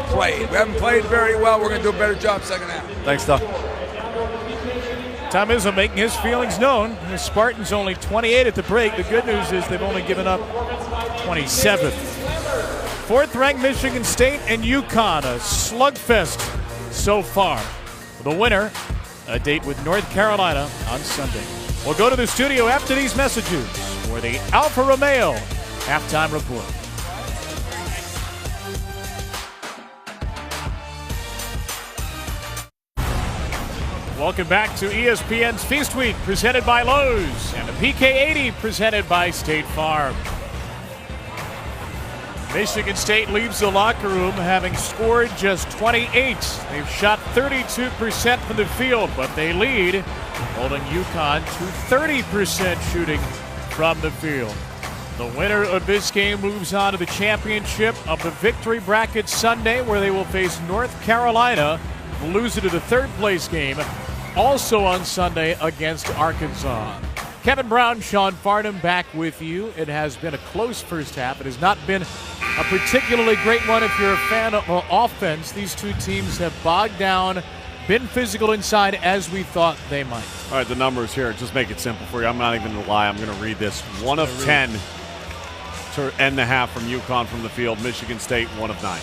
played. We haven't played very well. We're going to do a better job second half. Thanks, Tom. Tom Izzo making his feelings known. The Spartans only 28 at the break. The good news is they've only given up 27. 4th-ranked Michigan State and UConn, a slugfest so far. The winner, a date with North Carolina on Sunday. We'll go to the studio after these messages for the Alfa Romeo halftime report. Welcome back to ESPN's Feast Week, presented by Lowe's, and the PK80 presented by State Farm. Michigan State leaves the locker room having scored just 28. They've shot 32% from the field, but they lead, holding UConn to 30% shooting from the field. The winner of this game moves on to the championship of the Victory Bracket Sunday, where they will face North Carolina, lose it to the 3rd place game, also on Sunday against Arkansas. Kevin Brown, Sean Farnham back with you. It has been a close first half. It has not been a particularly great one if you're a fan of offense. These two teams have bogged down, been physical inside as we thought they might. All right, the numbers here, just make it simple for you. I'm not even going to lie. I'm going to read this. 1 of 10 to end the half from UConn from the field. Michigan State, 1 of 9.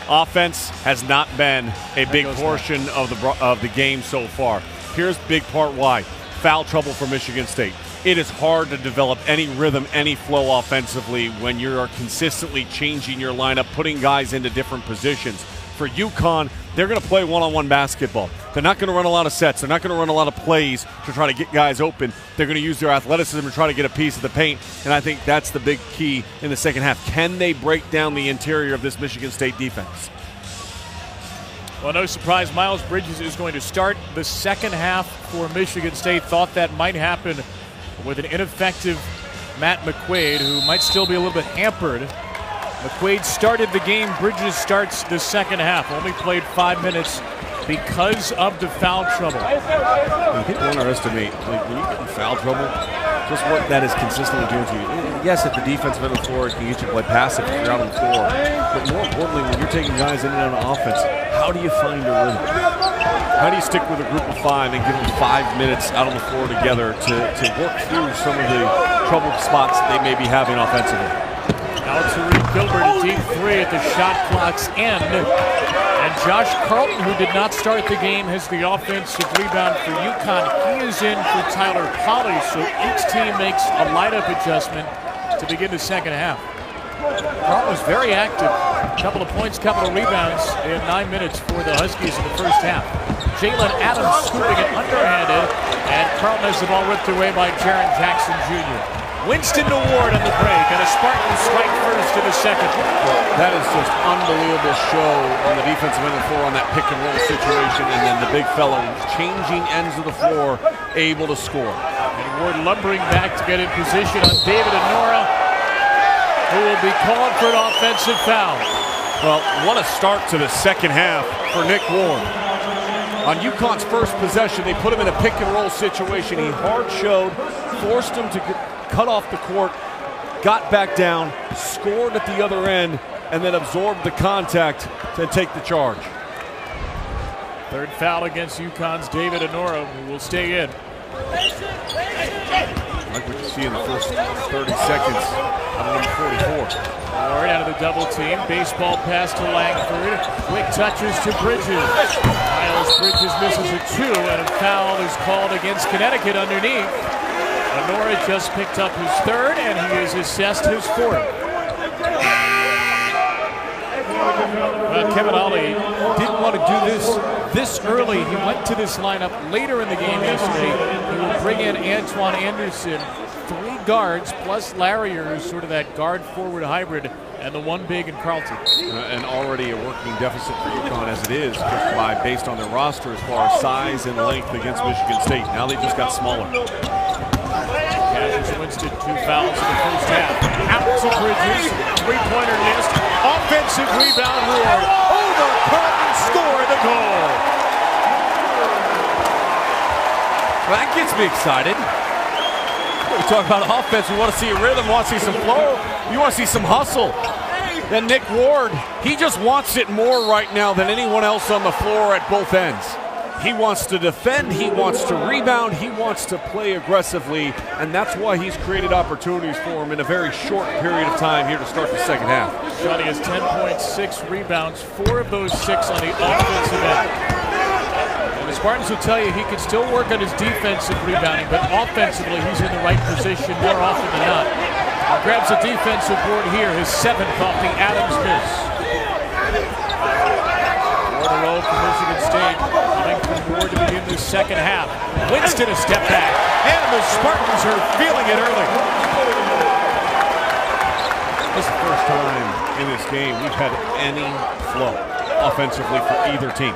Offense has not been a big portion of the game so far. Here's big part why. Foul trouble for Michigan State. It is hard to develop any rhythm, any flow offensively when you are consistently changing your lineup, putting guys into different positions. For UConn, They're going to play one-on-one basketball. They're not going to run a lot of sets. They're not going to run a lot of plays to try to get guys open. They're going to use their athleticism to try to get a piece of the paint, and I think that's the big key in the second half. Can they break down the interior of this Michigan State defense? Well, no surprise, Miles Bridges is going to start the second half for Michigan State. Thought that might happen with an ineffective Matt McQuaid, who might still be a little bit hampered. McQuaid started the game. Bridges starts the second half. Only played 5 minutes because of the foul trouble. People underestimate when you get in foul trouble, just what that is consistently doing to you. Yes, at the defensive end of the floor, it can get you to play passive if you're out on the floor. But more importantly, when you're taking guys in and out of offense, how do you find a rhythm? How do you stick with a group of 5 and give them 5 minutes out on the floor together to work through some of the troubled spots that they may be having offensively? Now Tariq Gilbert, a deep 3 at the shot clock's end. And Josh Carlton, who did not start the game, has the offensive rebound for UConn. He is in for Tyler Polley, so each team makes a lineup adjustment to begin the second half. Carlton was very active. A couple of points, couple of rebounds in 9 minutes for the Huskies in the first half. Jalen Adams scooping it underhanded, and Carlton has the ball ripped away by Jaren Jackson Jr. Winston to Ward on the break, and a Spartan strike first to the second. That is just unbelievable show on the defensive end of the floor on that pick and roll situation, and then the big fellow changing ends of the floor, able to score. And Ward lumbering back to get in position on David Anora, who will be called for an offensive foul. Well, what a start to the second half for Nick Ward. On UConn's first possession, they put him in a pick and roll situation. He hard showed, forced him to cut off the court, got back down, scored at the other end, and then absorbed the contact to take the charge. Third foul against UConn's David Anora, who will stay in. Like what you see in the first 30 seconds out of number 44. Ward out of the double team. Baseball pass to Langford. Quick touches to Bridges. Miles Bridges misses a 2, and a foul is called against Connecticut underneath. Anora just picked up his 3rd, and he has assessed his 4th. Kevin Ollie didn't want to do this early. He went to this lineup later in the game yesterday. He will bring in Antoine Anderson, 3 guards plus Larrier, who's sort of that guard-forward hybrid, and the 1 big in Carlton. And already a working deficit for UConn as it is, just based on their roster as far as size and length against Michigan State. Now they just got smaller. Cassius Winston, 2 fouls in the first half. Out to Bridges, 3-pointer missed. Offensive rebound, Ward. Over Carlton, score the goal. Well, that gets me excited. We talk about offense. We want to see a rhythm, want to see some flow. You want to see some hustle. Then Nick Ward, he just wants it more right now than anyone else on the floor at both ends. He wants to defend, he wants to rebound, he wants to play aggressively, and that's why he's created opportunities for him in a very short period of time here to start the second half. Johnny has 10.6 rebounds, 4 of those 6 on the offensive end. And the Spartans will tell you he can still work on his defensive rebounding, but offensively he's in the right position more often than not. He grabs a defensive board here, his 7th off the Adams miss. 4 in a row for Michigan State. Ward to begin the second half. Winston a step back, and the Spartans are feeling it early. This is the first time in this game we've had any flow offensively for either team.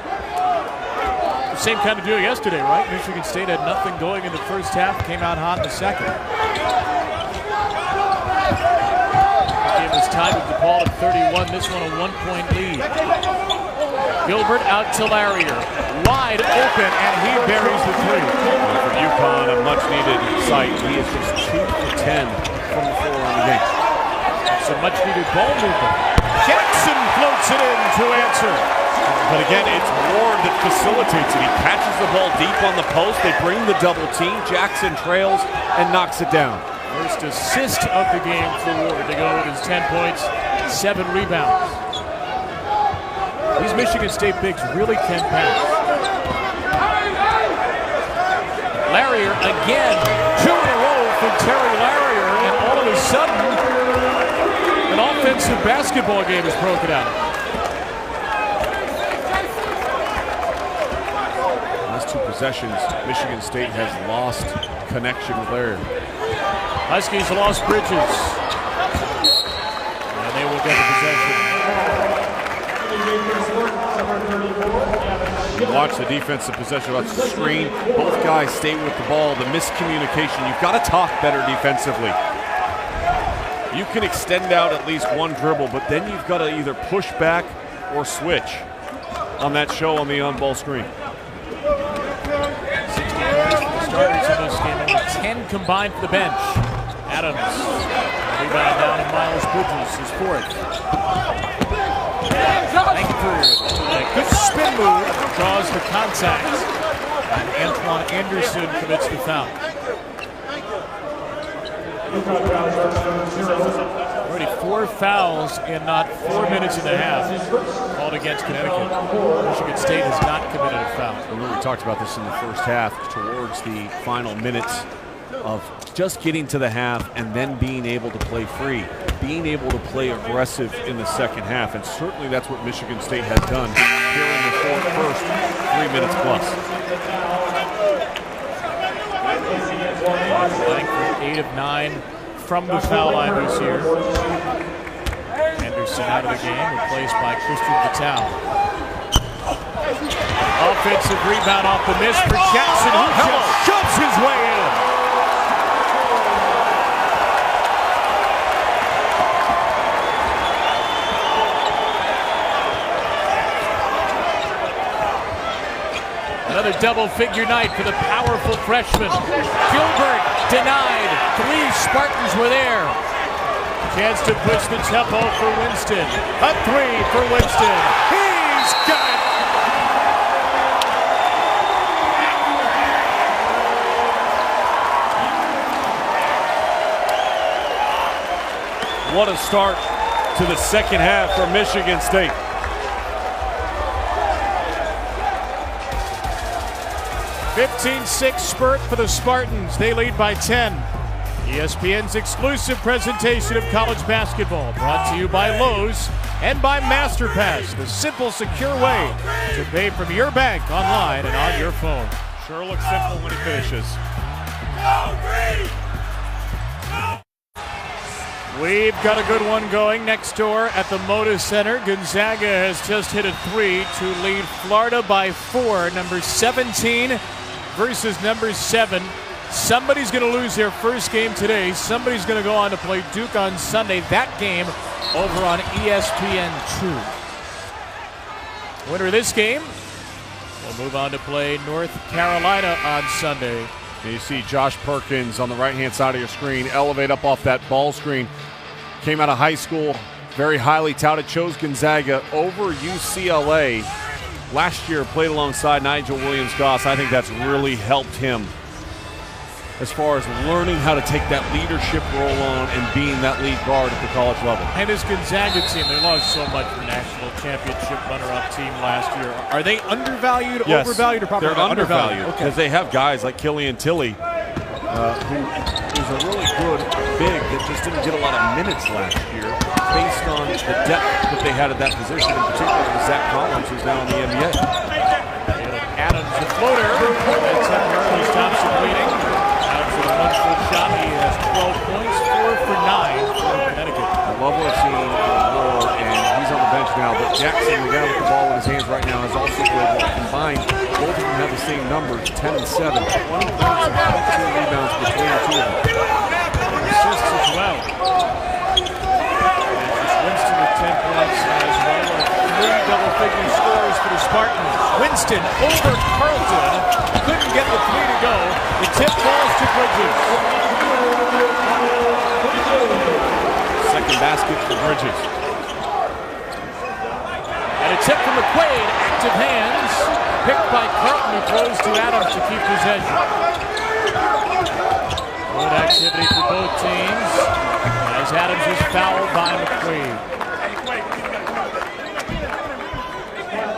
Same kind of deal yesterday, right? Michigan State had nothing going in the first half, came out hot in the second. The game was tied with DePaul at 31. This one a 1-point lead. Gilbert out to Larrier. Wide open, and he buries the 3. For UConn, a much-needed sight. He is just 2 for 10 from the floor on the game. Some much-needed ball movement. Jackson floats it in to answer. But again, it's Ward that facilitates it. He catches the ball deep on the post. They bring the double team. Jackson trails and knocks it down. First assist of the game for Ward to go with his 10 points, 7 rebounds. These Michigan State bigs really can pass. Larrier again, 2 in a row for Terry Larrier, and all of a sudden, an offensive basketball game is broken out. possessions, Michigan State has lost connection with Laird. Huskies lost Bridges. And they will get the possession. You watch the defensive possession, watch the screen. Both guys stay with the ball. The miscommunication, you've got to talk better defensively. You can extend out at least one dribble, but then you've got to either push back or switch on that show on the on-ball screen. 60 points for the starters in this game, only 10 combined for the bench. Adams, rebound down, and Miles Bridges is fourth. Langford, a good spin move, draws the contact. And Antoine Anderson commits the foul. Already 4 fouls in not 4 minutes and a half called against Connecticut. Michigan State has not committed a foul. Remember, we talked about this in the first half, towards the final minutes of just getting to the half and then being able to play free, being able to play aggressive in the second half, and certainly that's what Michigan State has done here in the first 3 minutes plus. Langford 8 of 9 from the foul line this year. Anderson out of the game, replaced by Christian Vitale. Offensive rebound off the miss for Jackson, who just shoves his way in. Another double-figure night for the powerful freshman. Gilbert denied. 3 Spartans were there. Chance to push the tempo for Winston. A 3 for Winston. He's got it. What a start to the second half for Michigan State. A 15-6 spurt for the Spartans. They lead by 10. ESPN's exclusive presentation of college basketball, brought to you by Lowe's and by MasterPass, the simple, secure way to pay from your bank, online, and on your phone. Sure looks simple when he finishes. We've got a good one going next door at the Moda Center. Gonzaga has just hit a 3 to lead Florida by 4. Number 17 versus number 7. Somebody's going to lose their first game today. Somebody's going to go on to play Duke on Sunday. That game over on ESPN2. Winner of this game will move on to play North Carolina on Sunday. And you see Josh Perkins on the right-hand side of your screen elevate up off that ball screen. Came out of high school, very highly touted, chose Gonzaga over UCLA. Last year played alongside Nigel Williams-Goss. I think that's really helped him as far as learning how to take that leadership role on and being that lead guard at the college level. And his Gonzaga team, they lost so much from national championship runner-up team last year. Are they undervalued, yes, overvalued, or probably they're undervalued? Because okay. they have guys like Killian Tilly, who is a really good big that just didn't get a lot of minutes last year based on the depth that they had at that position, in particular with Zach Collins, who's now in the NBA. Adams, the floater. That's Marcus Thompson leading. Out for the 1-foot shot. He has 12 points, 4 for 9 for Connecticut. I love what I've seen in Ward, and he's on the bench now. But Jackson, the guy with the ball in his hands right now, has also played well. Combined, both of them have the same numbers, 10 and 7. 20 points and 22 rebounds between the two of them. Assists as well. Winston with 10 points as well. 3 double-figure scores for the Spartans. Winston over Carlton. Couldn't get the 3 to go. The tip falls to Bridges. Second basket for Bridges. And a tip from McQuaid. Active hands. Picked by Carlton, who throws to Adams to keep possession. Good activity for both teams as Adams is fouled by McQuaid.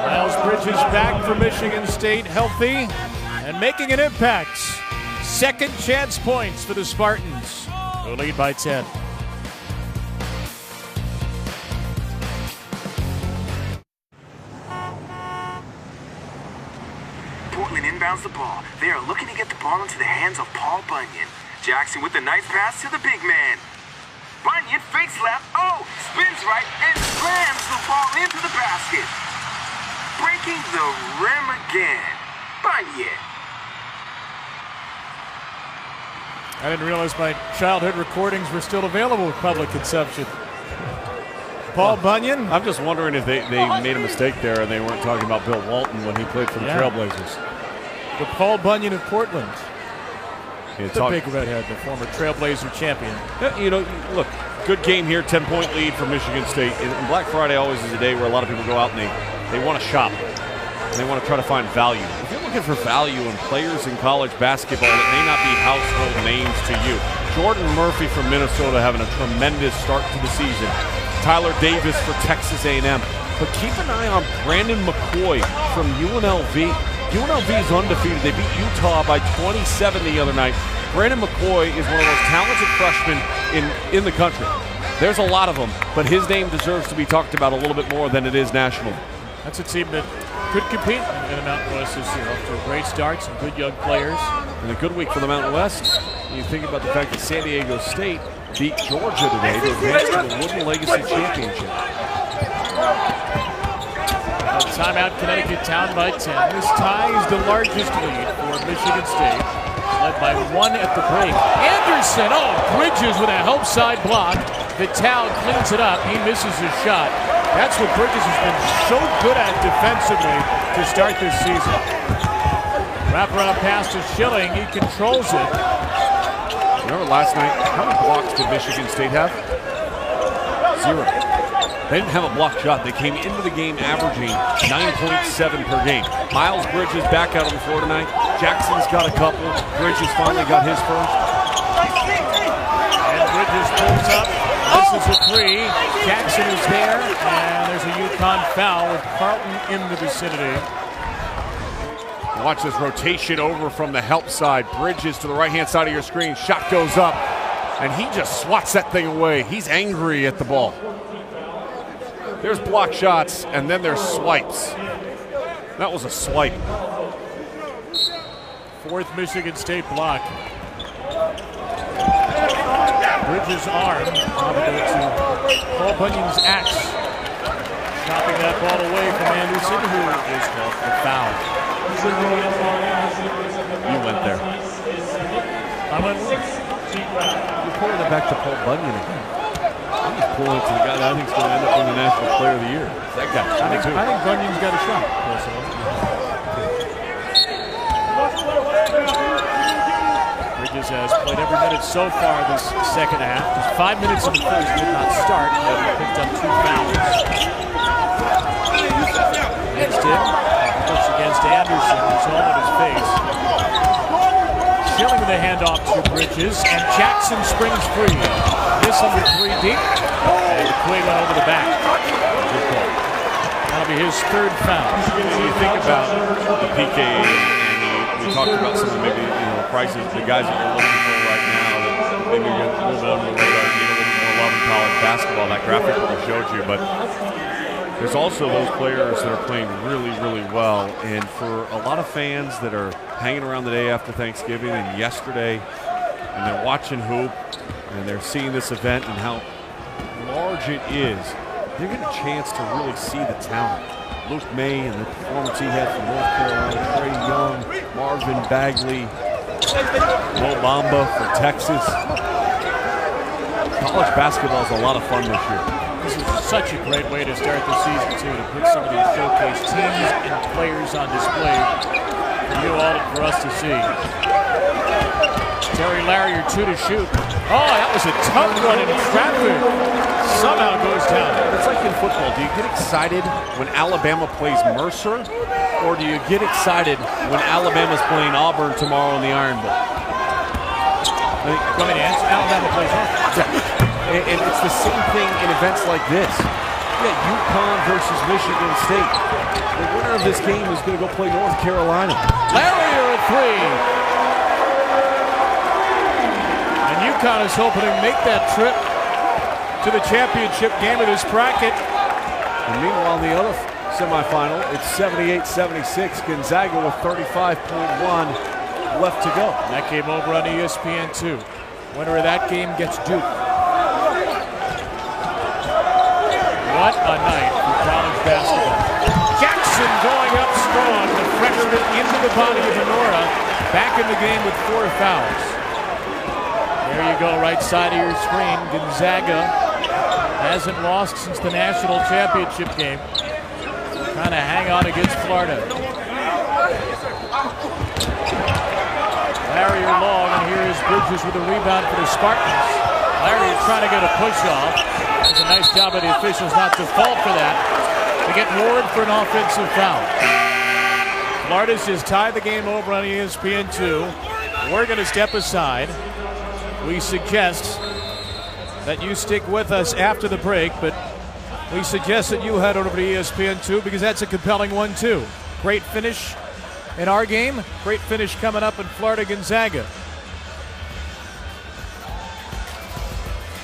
Miles Bridges back for Michigan State, healthy and making an impact. Second chance points for the Spartans, who lead by 10. Portland inbound. inbounds the ball. They are looking to get the ball into the hands of Paul Bunyan. Jackson with a nice pass to the big man. Bunyan fakes left, spins right, and slams the ball into the basket. Breaking the rim again. Bunyan. I didn't realize my childhood recordings were still available with public consumption. Paul Bunyan. I'm just wondering if they made a mistake there and they weren't talking about Bill Walton when he played for the Trailblazers. But Paul Bunyan of Portland. The big redhead, the former Trailblazer champion. Look, good game here, 10-point lead for Michigan State. And Black Friday always is a day where a lot of people go out and they want to shop. And they want to try to find value. If you're looking for value in players in college basketball that may not be household names to you, Jordan Murphy from Minnesota having a tremendous start to the season. Tyler Davis for Texas A&M. But keep an eye on Brandon McCoy from UNLV. UNLV is undefeated. They beat Utah by 27 the other night. Brandon McCoy is one of the most talented freshmen in the country. There's a lot of them, but his name deserves to be talked about a little bit more than it is national. That's a team that could compete in the Mountain West this year. Off to a great start, some good young players. And a good week for the Mountain West. You think about the fact that San Diego State beat Georgia today to advance to the Wooden Legacy Championship. Timeout, Connecticut down by 10. This ties the largest lead for Michigan State, led by 1 at the break. Anderson, Bridges with a help side block. Vitale cleans it up. He misses his shot. That's what Bridges has been so good at defensively to start this season. Wraparound pass to Schilling. He controls it. Remember last night, how many blocks did Michigan State have? 0. They didn't have a blocked shot. They came into the game averaging 9.7 per game. Miles Bridges back out on the floor tonight. Jackson's got a couple. Bridges finally got his first. And Bridges pulls up. This is a 3. Jackson is there. And there's a UConn foul with Carlton in the vicinity. Watch this rotation over from the help side. Bridges to the right-hand side of your screen. Shot goes up. And he just swats that thing away. He's angry at the ball. There's block shots, and then there's swipes. That was a swipe. 4th Michigan State block. Bridges' arm. Paul Bunyan's axe. Chopping that ball away from Anderson, who is called for foul. You went there. I went. You're pulling it back to Paul Bunyan again. I'm just pulling it to the guy that I think is going to end up being the National Player of the Year. That guy. I think Bunyan's got a shot. Bridges has played every minute so far this second half. Just 5 minutes in the first, did not start. He picked up 2 fouls. Against him, push against Anderson, who's all in his face. Schilling the handoff to Bridges, and Jackson springs free. This under 3 deep, and Quay went over the back. Good call. That'll be his 3rd foul. When you think about the PK, and we talked about some of maybe prices, the guys that you're looking for right now that maybe get a little bit under the radar, get a little bit more love in college basketball. That graphic that we showed you, but there's also those players that are playing really, really well. And for a lot of fans that are hanging around the day after Thanksgiving and yesterday, and they're watching hoop, and they're seeing this event and how large it is, they're getting a chance to really see the talent. Luke May and the performance he had from North Carolina, Trey Young, Marvin Bagley, Mo Bamba for Texas. College basketball is a lot of fun this year. This is such a great way to start the season, too, to put some of these showcase teams and players on display for you all and for us to see. Terry Larrier, 2 to shoot. That was a tough one in traffic. Somehow goes down. It's like in football. Do you get excited when Alabama plays Mercer, or do you get excited when Alabama's playing Auburn tomorrow in the Iron Bowl? Go ahead, answer. Alabama plays Auburn. And it's the same thing in events like this. Yeah, UConn versus Michigan State. The winner of this game is going to go play North Carolina. Larrier at 3. And UConn is hoping to make that trip to the championship game of this bracket. And meanwhile, on the other semifinal. It's 78-76. Gonzaga with 35.1 left to go. That game over on ESPN2. Winner of that game gets Duke. What a night for college basketball. Jackson going up strong. The freshman into the body of Honora. Back in the game with 4 fouls. There you go, right side of your screen. Gonzaga hasn't lost since the national championship game. Trying to hang on against Florida. Larry long, and here is Bridges with a rebound for the Spartans. Larry trying to get a push off. It's a nice job of the officials not to fault for that. They get Ward for an offensive foul. Florida's just tied the game over on ESPN2. We're going to step aside. We suggest that you stick with us after the break, but we suggest that you head over to ESPN2 because that's a compelling one too. Great finish in our game, great finish coming up in Florida Gonzaga.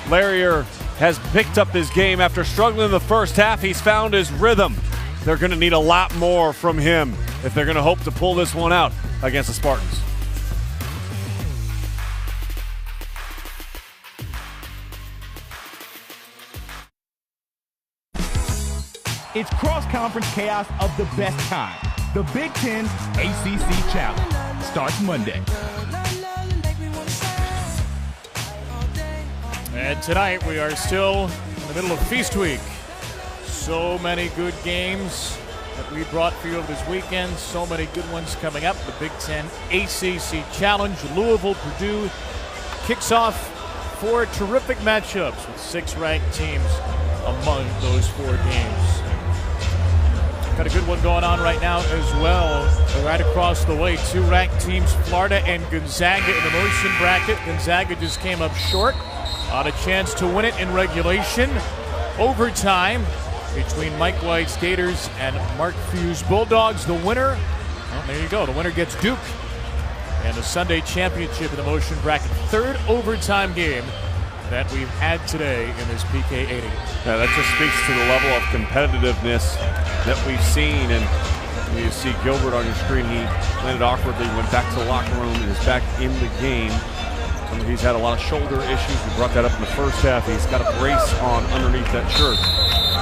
Larrier has picked up his game after struggling in the first half. He's found his rhythm. They're going to need a lot more from him if they're going to hope to pull this one out against the Spartans. It's cross-conference chaos of the best kind. The Big Ten ACC Challenge starts Monday. And tonight we are still in the middle of Feast Week. So many good games that we brought for you over this weekend. So many good ones coming up. The Big Ten ACC Challenge. Louisville, Purdue kicks off 4 terrific matchups with 6 ranked teams among those 4 games. Got a good one going on right now as well. Right across the way, 2 ranked teams, Florida and Gonzaga in the motion bracket. Gonzaga just came up short on a chance to win it in regulation. Overtime between Mike White's Gators and Mark Few's Bulldogs. The winner, well, there you go. The winner gets Duke and the Sunday championship in the motion bracket. 3rd overtime game that we've had today in this PK80. Yeah, that just speaks to the level of competitiveness that we've seen. And you see Gilbert on your screen. He landed awkwardly, went back to the locker room, and is back in the game. He's had a lot of shoulder issues. We brought that up in the first half. He's got a brace on underneath that shirt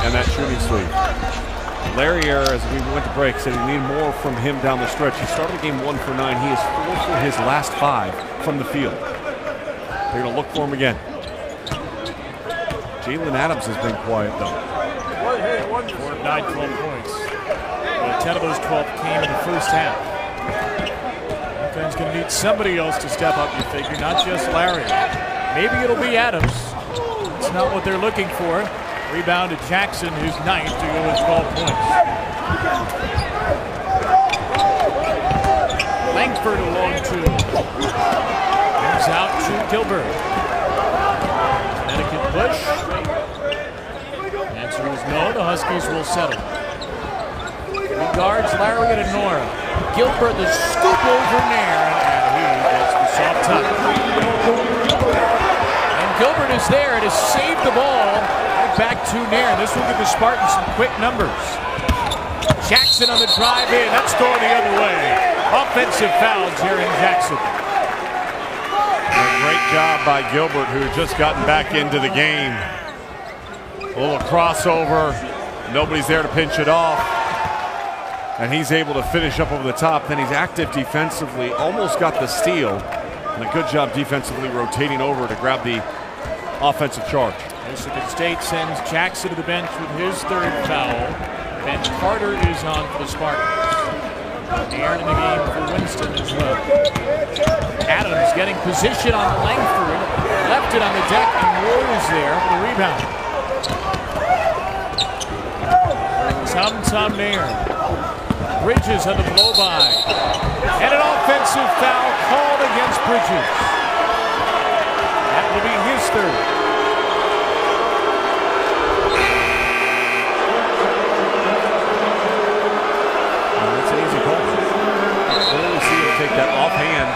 and that shooting sleeve. Larrier, as we went to break, said he needed more from him down the stretch. He started the game 1 for 9. He is 4 for his last 5 from the field. They're going to look for him again. Jalen Adams has been quiet, though. 4 of 9, 12 points. Well, 10 of those 12 came in the first half. He's going to need somebody else to step up, you figure, not just Larry. Maybe it'll be Adams. It's not what they're looking for. Rebound to Jackson, who's 9th to go with 12 points. Langford along 2. Comes out to Gilbert. Connecticut push. Answer is no. The Huskies will settle. Guards Larry and Nora. Gilbert the scoop over Nair, and he gets the soft touch. And Gilbert is there to save the ball. Back to Nair. This will give the Spartans some quick numbers. Jackson on the drive in. That's going the other way. Offensive foul, Jaren Jackson. A great job by Gilbert, who had just gotten back into the game. A little crossover. Nobody's there to pinch it off. And he's able to finish up over the top. Then he's active defensively. Almost got the steal. And a good job defensively rotating over to grab the offensive charge. Michigan State sends Jackson to the bench with his 3rd foul. And Carter is on for the Spartans. Aaron in the game for Winston as well. Adams getting position on Langford. Left it on the deck, and Ward is there for the rebound. Tom Nair. Bridges on the blow-by. And an offensive foul called against Bridges. That will be his 3rd. That's an easy call. You clearly see him take that offhand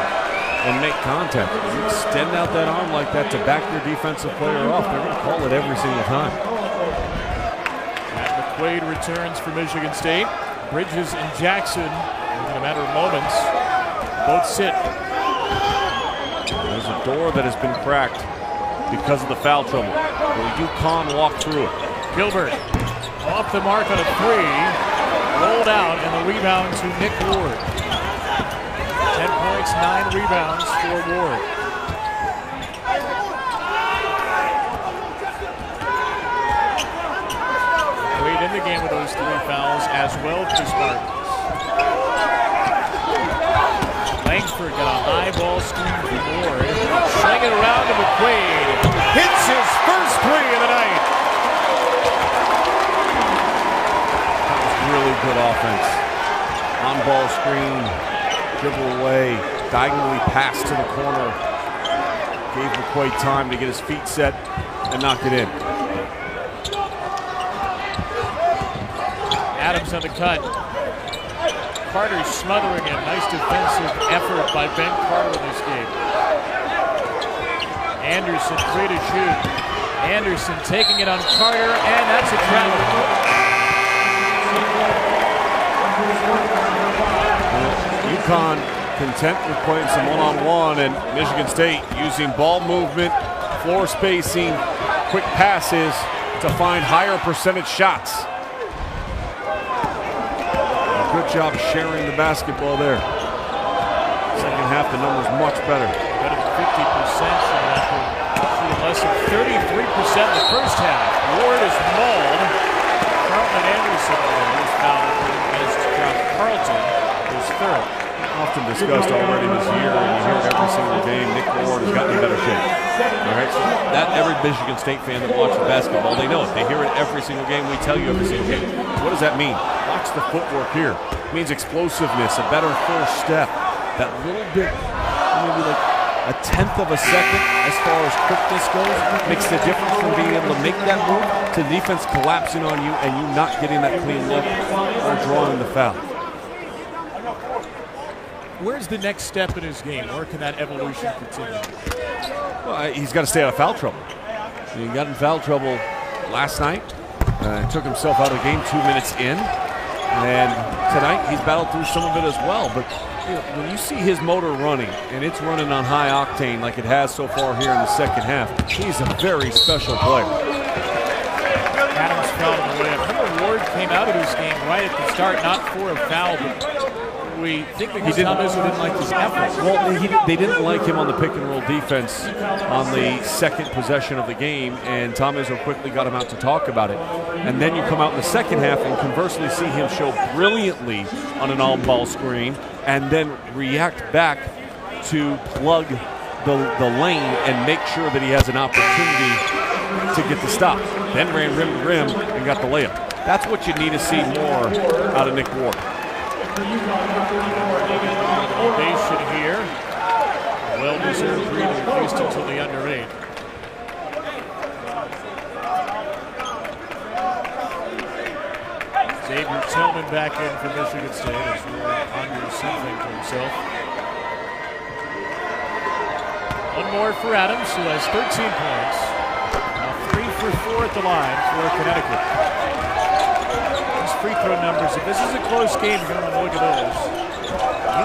and make contact. You extend out that arm like that to back your defensive player off, they're going to call it every single time. McQuaid returns for Michigan State. Bridges and Jackson, in a matter of moments, both sit. There's a door that has been cracked because of the foul trouble. Will UConn walk through it? Gilbert off the mark on a three. Rolled out, and the rebound to Nick Ward. 10 points, 9 rebounds for Ward. Wade in the game with those 3 fouls as well, Chris Martins. Langford got a high ball screen for Ward. Swing it around to McQuaid. Hits his first 3 of the night. That was really good offense. On-ball screen, dribble away, diagonally pass to the corner. Gave McQuaid time to get his feet set and knock it in. Adams on the cut. Carter smothering him. Nice defensive effort by Ben Carter in this game. Anderson free to shoot. Anderson taking it on Carter, and that's a travel. UConn content with playing some one-on-one, and Michigan State using ball movement, floor spacing, quick passes to find higher percentage shots. Good job sharing the basketball there. Second half, the number's much better. Better than 50%. Shooting less than 33% in the first half. Ward is mauled. Carlton Anderson is fouled as Carlton is third. Often discussed already this year, and you hear it every single game. Nick Ward has gotten in better shape. All right, so that every Michigan State fan that watches basketball, they know it. They hear it every single game. We tell you every single game. What does that mean? Watch the footwork here. It means explosiveness, a better first step. That little bit, maybe like a tenth of a second as far as quickness goes, makes the difference from being able to make that move to the defense collapsing on you and you not getting that clean look or drawing the foul. Where's the next step in his game? Where can that evolution continue? Well, he's got to stay out of foul trouble. He got in foul trouble last night. Took himself out of the game 2 minutes in. And tonight he's battled through some of it as well. But you know, when you see his motor running, and it's running on high octane like it has so far here in the second half, he's a very special player. Adams fouled on the way up. Remember Ward came out of this game right at the start, not for a foul, but we think because Tom Izzo didn't like his effort. Well, they didn't like him on the pick and roll defense on the second possession of the game, and Tom Izzo quickly got him out to talk about it. And then you come out in the second half and conversely see him show brilliantly on an all-ball screen and then react back to plug the lane and make sure that he has an opportunity to get the stop. Then ran rim to rim and got the layup. That's what you need to see more out of Nick Ward. Ovation here. Well-deserved breather at least until the under 8. Xavier Tillman back in for Michigan State as Ward under something to himself. One more for Adams, who has 13 points. Now 3 for 4 at the line for Connecticut. Free throw numbers. If this is a close game, you're going to want to look at those.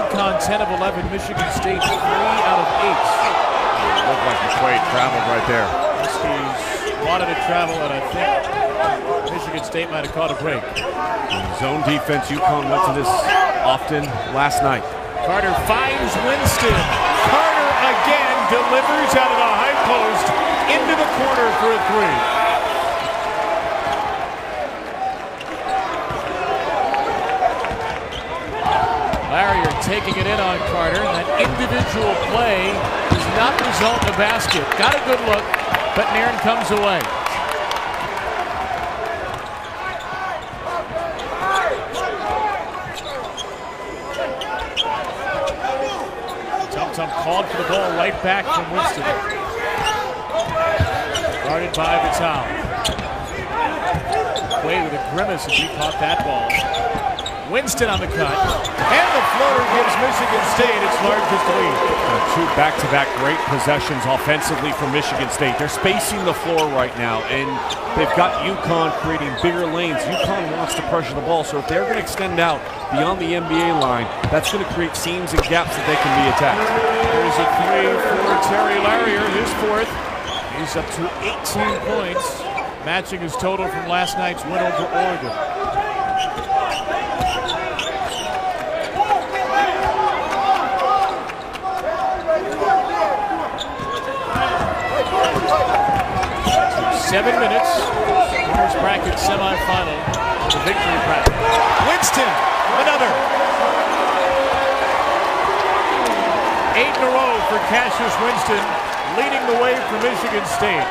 UConn 10 of 11, Michigan State 3 out of 8. Looked like McQuaid traveled right there. Huskies wanted to travel, and I think Michigan State might have caught a break. Zone defense, UConn went to this often last night. Carter finds Winston. Carter again delivers out of the high post into the corner for a 3. Larrier taking it in on Carter. That individual play does not result in a basket. Got a good look, but Nairn comes away. Tum called for the ball right back from Winston. Guarded by Vital. Way with a grimace as he caught that ball. Winston on the cut. And the floater gives Michigan State its largest lead. Two back-to-back great possessions offensively for Michigan State. They're spacing the floor right now, and they've got UConn creating bigger lanes. UConn wants to pressure the ball, so if they're going to extend out beyond the NBA line, that's going to create seams and gaps that they can be attacked. Here's a three for Terry Larrier, his fourth. He's up to 18 points, matching his total from last night's win over Oregon. Seven minutes, winners bracket semifinal, the victory bracket. Winston, another. 8 in a row for Cassius Winston, leading the way for Michigan State.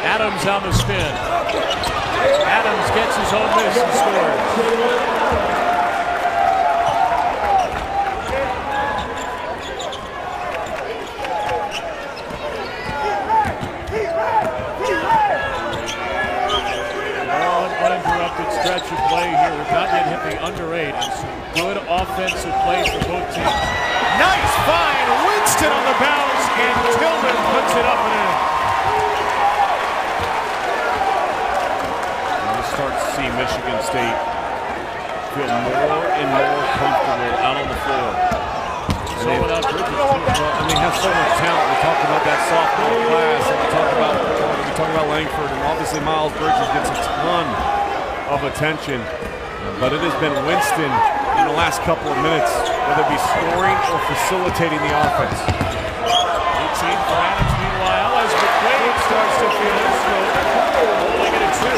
Adams on the spin. Adams gets his own miss and scores. Stretch of play here. We've not yet hit the under 8. And some good offensive plays for both teams. Nice find. Winston on the bounce, and Tillman puts it up and in. We'll start to see Michigan State feel more and more comfortable out on the floor. So without Bridges, they have so much talent. We talked about that sophomore class, and we talk about Langford, and obviously Miles Bridges gets a ton of attention, but it has been Winston in the last couple of minutes, whether it be scoring or facilitating the offense. 18 for Adams, meanwhile, as McQuaid starts to feel his stroke, holding it at 2.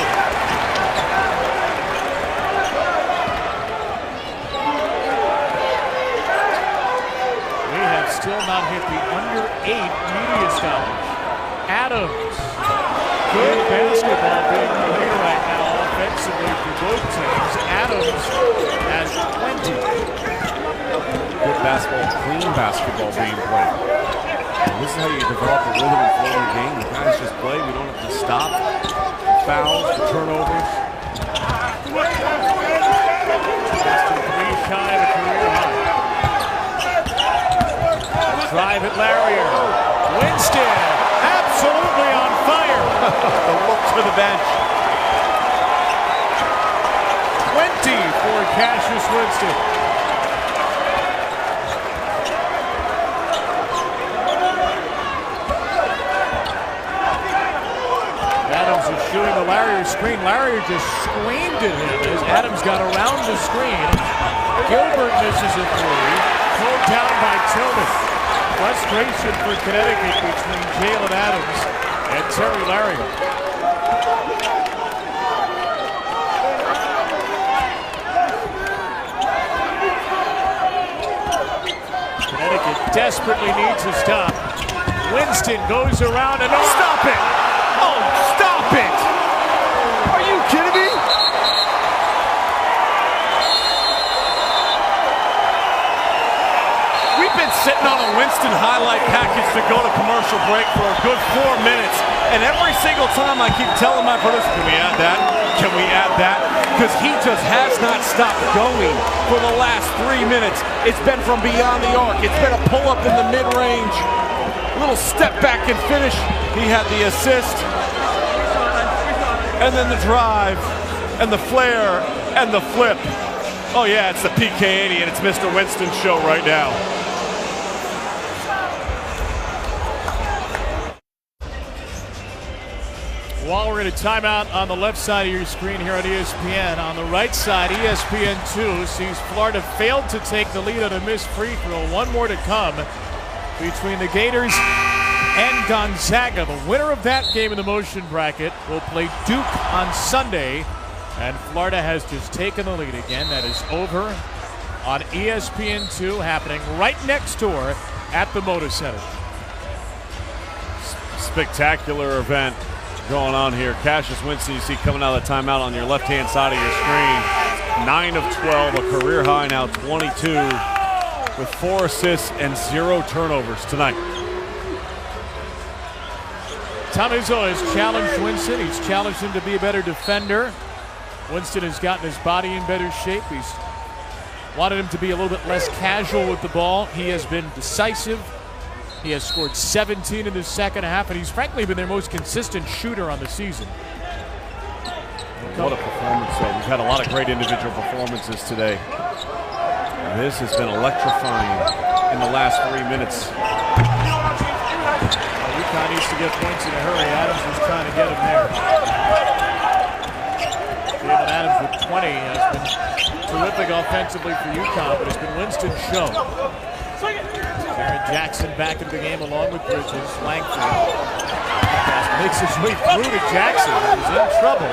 We have still not hit the under 8 media stoppage. Adams, good basketball being played right now. Offensively for both teams. Adams has 20. Good basketball, clean basketball being played. And this is how you develop a rhythm and flow in the game. The guys just play. We don't have to stop. Fouls, turnovers. Just 3 shy of a career high. Drive at Larrier. Winston, absolutely on fire. The look to the bench. 20 for Cassius Winston. Adams is shooting the Larrier screen. Larrier just screamed at him as Adams got around the screen. Gilbert misses a 3. Pulled down by Tillman. Frustration for Connecticut between Jalen Adams and Terry Larrier. Connecticut desperately needs a stop. Winston goes around and stop it! Oh, stop it! Are you kidding me? We've been sitting on a Winston highlight package to go to commercial break for a good 4 minutes, and every single time I keep telling my producer, can we add that? Can we add that? Because he just has not stopped going for the last 3 minutes. It's been from beyond the arc. It's been a pull-up in the mid-range. A little step back and finish. He had the assist. And then the drive. And the flare. And the flip. Oh yeah, it's the PK80 and it's Mr. Winston's show right now. While we're in a timeout on the left side of your screen here on ESPN, on the right side, ESPN2 sees Florida failed to take the lead on a missed free throw. One more to come between the Gators and Gonzaga. The winner of that game in the motion bracket will play Duke on Sunday, and Florida has just taken the lead again. That is over on ESPN2, happening right next door at the Moda Center. Spectacular event going on here. Cassius Winston, you see coming out of the timeout on your left-hand side of your screen. 9 of 12, a career high now, 22, with 4 assists and 0 turnovers tonight. Tom Izzo has challenged Winston. He's challenged him to be a better defender. Winston has gotten his body in better shape. He's wanted him to be a little bit less casual with the ball. He has been decisive. He has scored 17 in the second half, and he's frankly been their most consistent shooter on the season. What a performance, though. We've had a lot of great individual performances today. This has been electrifying in the last 3 minutes. UConn needs to get points in a hurry. Adams was trying to get him there. David Adams with 20 has been terrific offensively for UConn, but it's been Winston's show. Aaron Jackson back into the game along with Bridges. Langford makes his way through to Jackson, who's in trouble.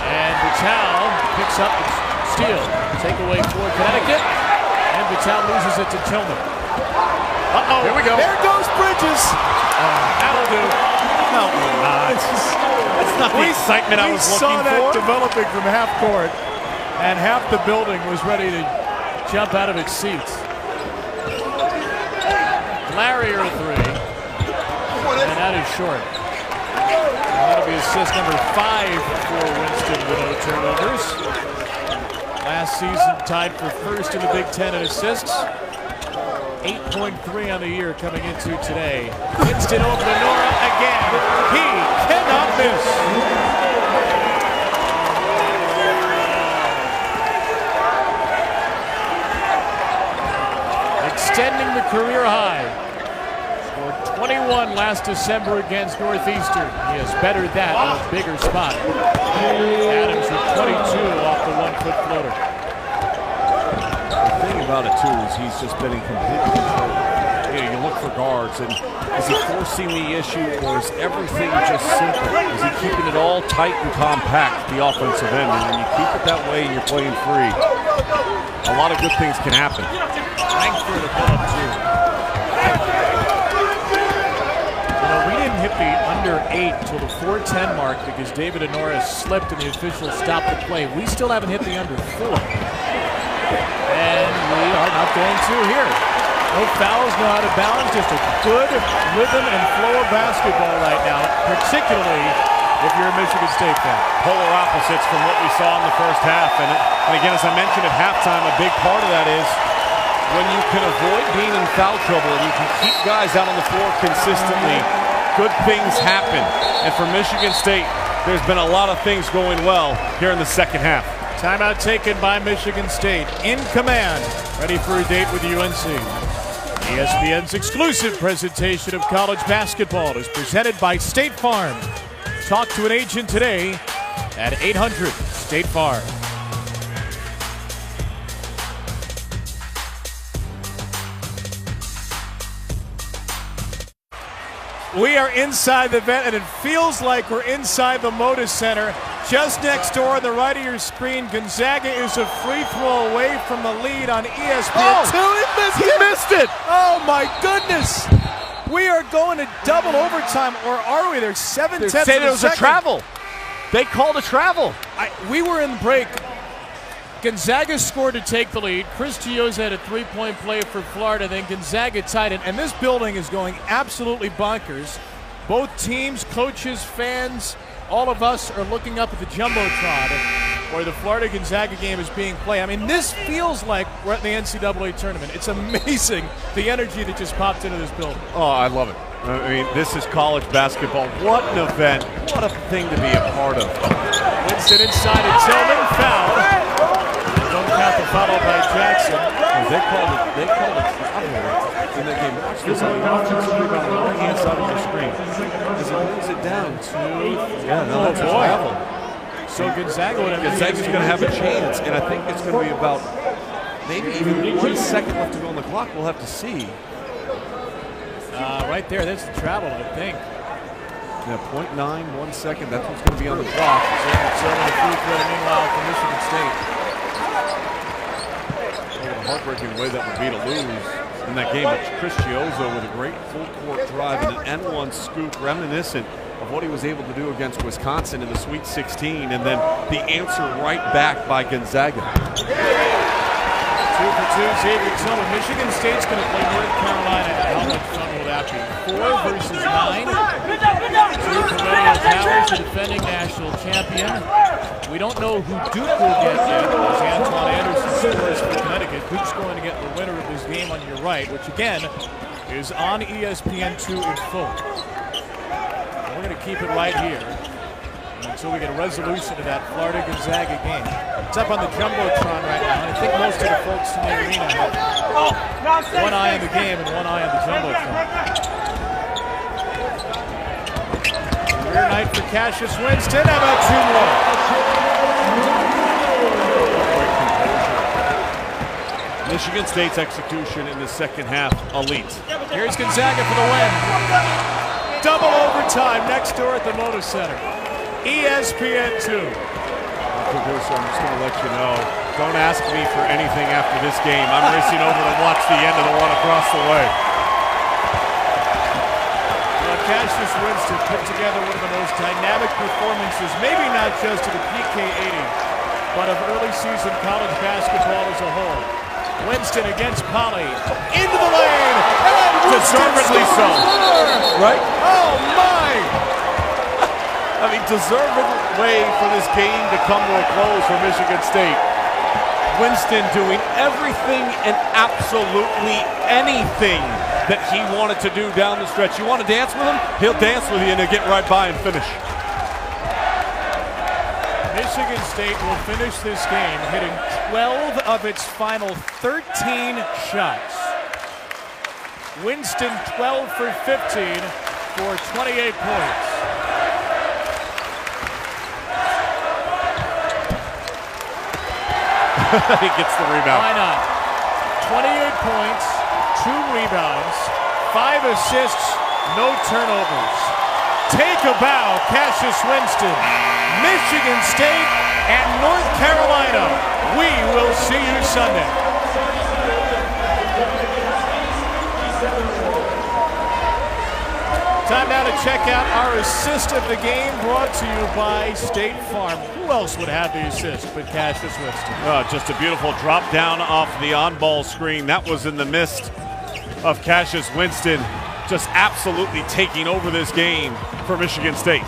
And Vital picks up the steal. Takeaway for Connecticut. And Vital loses it to Tillman. Uh-oh. Here we go. There goes Bridges. That'll do. No, that's not the excitement I was looking for. We saw that developing from half court, and half the building was ready to jump out of its seats. Larrier three, and that is short. That'll be assist number 5 for Winston with no turnovers. Last season tied for first in the Big Ten in assists. 8.3 on the year coming into today. Winston over to Nora again. He cannot miss. Extending the career high. Scored 21 last December against Northeastern. He has bettered that on a bigger spot. Adams with 22 off the 1-foot floater. The thing about it, too, is he's just been in complete control. You look for guards, and is he forcing the issue, or is everything just simple? Is he keeping it all tight and compact, the offensive end? And when you keep it that way and you're playing free, a lot of good things can happen. Langford to pull up 2. You know, we didn't hit the under 8 till the 4:10 mark because David and Norris slipped and the officials stopped the play. We still haven't hit the under 4. And we are not going to here. No fouls, no out of bounds, just a good rhythm and flow of basketball right now, particularly if you're a Michigan State fan. Polar opposites from what we saw in the first half. And again, as I mentioned at halftime, a big part of that is when you can avoid being in foul trouble and you can keep guys out on the floor consistently, good things happen. And for Michigan State, there's been a lot of things going well here in the second half. Timeout taken by Michigan State. In command, ready for a date with UNC. ESPN's exclusive presentation of college basketball is presented by State Farm. Talk to an agent today at 800-STATE-FARM. We are inside the event, and it feels like we're inside the Moda Center. Just next door on the right of your screen, Gonzaga is a free throw away from the lead on ESPN. He missed it! Oh, my goodness! We are going to double overtime, or are we? There's 7 tenths of a second. It was a travel. They called a travel. We were in break. Gonzaga scored to take the lead. Chris Gioza had a three-point play for Florida. Then Gonzaga tied it. And this building is going absolutely bonkers. Both teams, coaches, fans, all of us are looking up at the Jumbotron where the Florida-Gonzaga game is being played. I mean, this feels like we're at the NCAA tournament. It's amazing the energy that just popped into this building. Oh, I love it. I mean, this is college basketball. What an event. What a thing to be a part of. Winston inside and Tillman foul. Don't count the foul by Jackson. They called it travel in that game. Watch this on the offensive rebound on the right-hand side of your screen. As it moves it down to, that's a travel. So Gonzaga's going to have a chance, and I think it's going to be about maybe even 1 second left to go on the clock. We'll have to see. Right there, that's the travel, I think. Yeah, 0.9, 1 second. That's what's going to be on the clock. So free throw, meanwhile, for Michigan State. What a heartbreaking way that would be to lose in that game. But Chris Gioza with a great full-court drive and an N1 scoop, reminiscent of what he was able to do against Wisconsin in the Sweet 16, and then the answer right back by Gonzaga. 2 for 2, Xavier Tillman. Michigan State's going to play North Carolina. How much fun will that be? 4 versus 9. Two perennial powers, the defending national champion. We don't know who Duke will get yet, as Antoine Anderson scores for Connecticut. Duke's going to get the winner of this game on your right, which again is on ESPN2 in full. We're going to keep it right here until we get a resolution to that Florida-Gonzaga game. It's up on the Jumbotron right now, and I think most of the folks in the arena have one eye on the game and one eye on the Jumbotron. Career night for Cassius Winston. How about 2 more? Michigan State's execution in the second half, elite. Here's Gonzaga for the win. Double overtime next door at the Moda Center. ESPN2. Producer, I'm just going to let you know, don't ask me for anything after this game. I'm racing over to watch the end of the one across the way. Well, Cassius Winston put together one of the most dynamic performances, maybe not just of the PK 80, but of early season college basketball as a whole. Winston against Polley, into the lane, and deservedly so, right? Oh my! I mean, deserved way for this game to come to a close for Michigan State. Winston doing everything and absolutely anything that he wanted to do down the stretch. You want to dance with him? He'll dance with you and he'll get right by and finish. Michigan State will finish this game hitting 12 of its final 13 shots. Winston 12 for 15 for 28 points. He gets the rebound. Why not? 28 points, 2 rebounds, 5 assists, no turnovers. Take a bow, Cassius Winston. Michigan State and North Carolina. We will see you Sunday. Time now to check out our assist of the game, brought to you by State Farm. Who else would have the assist but Cassius Winston? Just a beautiful drop down off the on-ball screen. That was in the midst of Cassius Winston just absolutely taking over this game for Michigan State.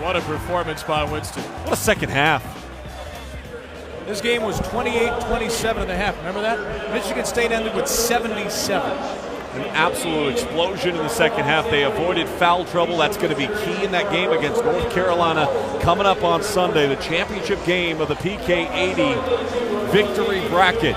What a performance by Winston. What a second half. This game was 28-27 and a half. Remember that? Michigan State ended with 77. An absolute explosion in the second half. They avoided foul trouble. That's going to be key in that game against North Carolina coming up on Sunday, the championship game of the PK 80 victory bracket.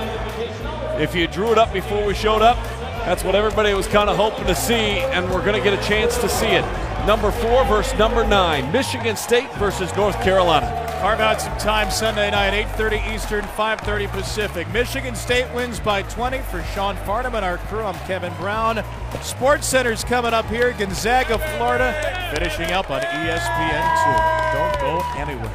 If you drew it up before we showed up, that's what everybody was kind of hoping to see, and we're going to get a chance to see it. Number 4 versus number 9, Michigan State versus North Carolina. Carve out some time Sunday night, 8:30 Eastern, 5:30 Pacific. Michigan State wins by 20. For Sean Farnham and our crew, I'm Kevin Brown. Sports Center's coming up here. Gonzaga, Florida, finishing up on ESPN2. Don't go anywhere.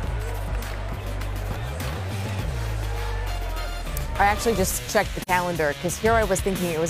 I actually just checked the calendar because here I was thinking it was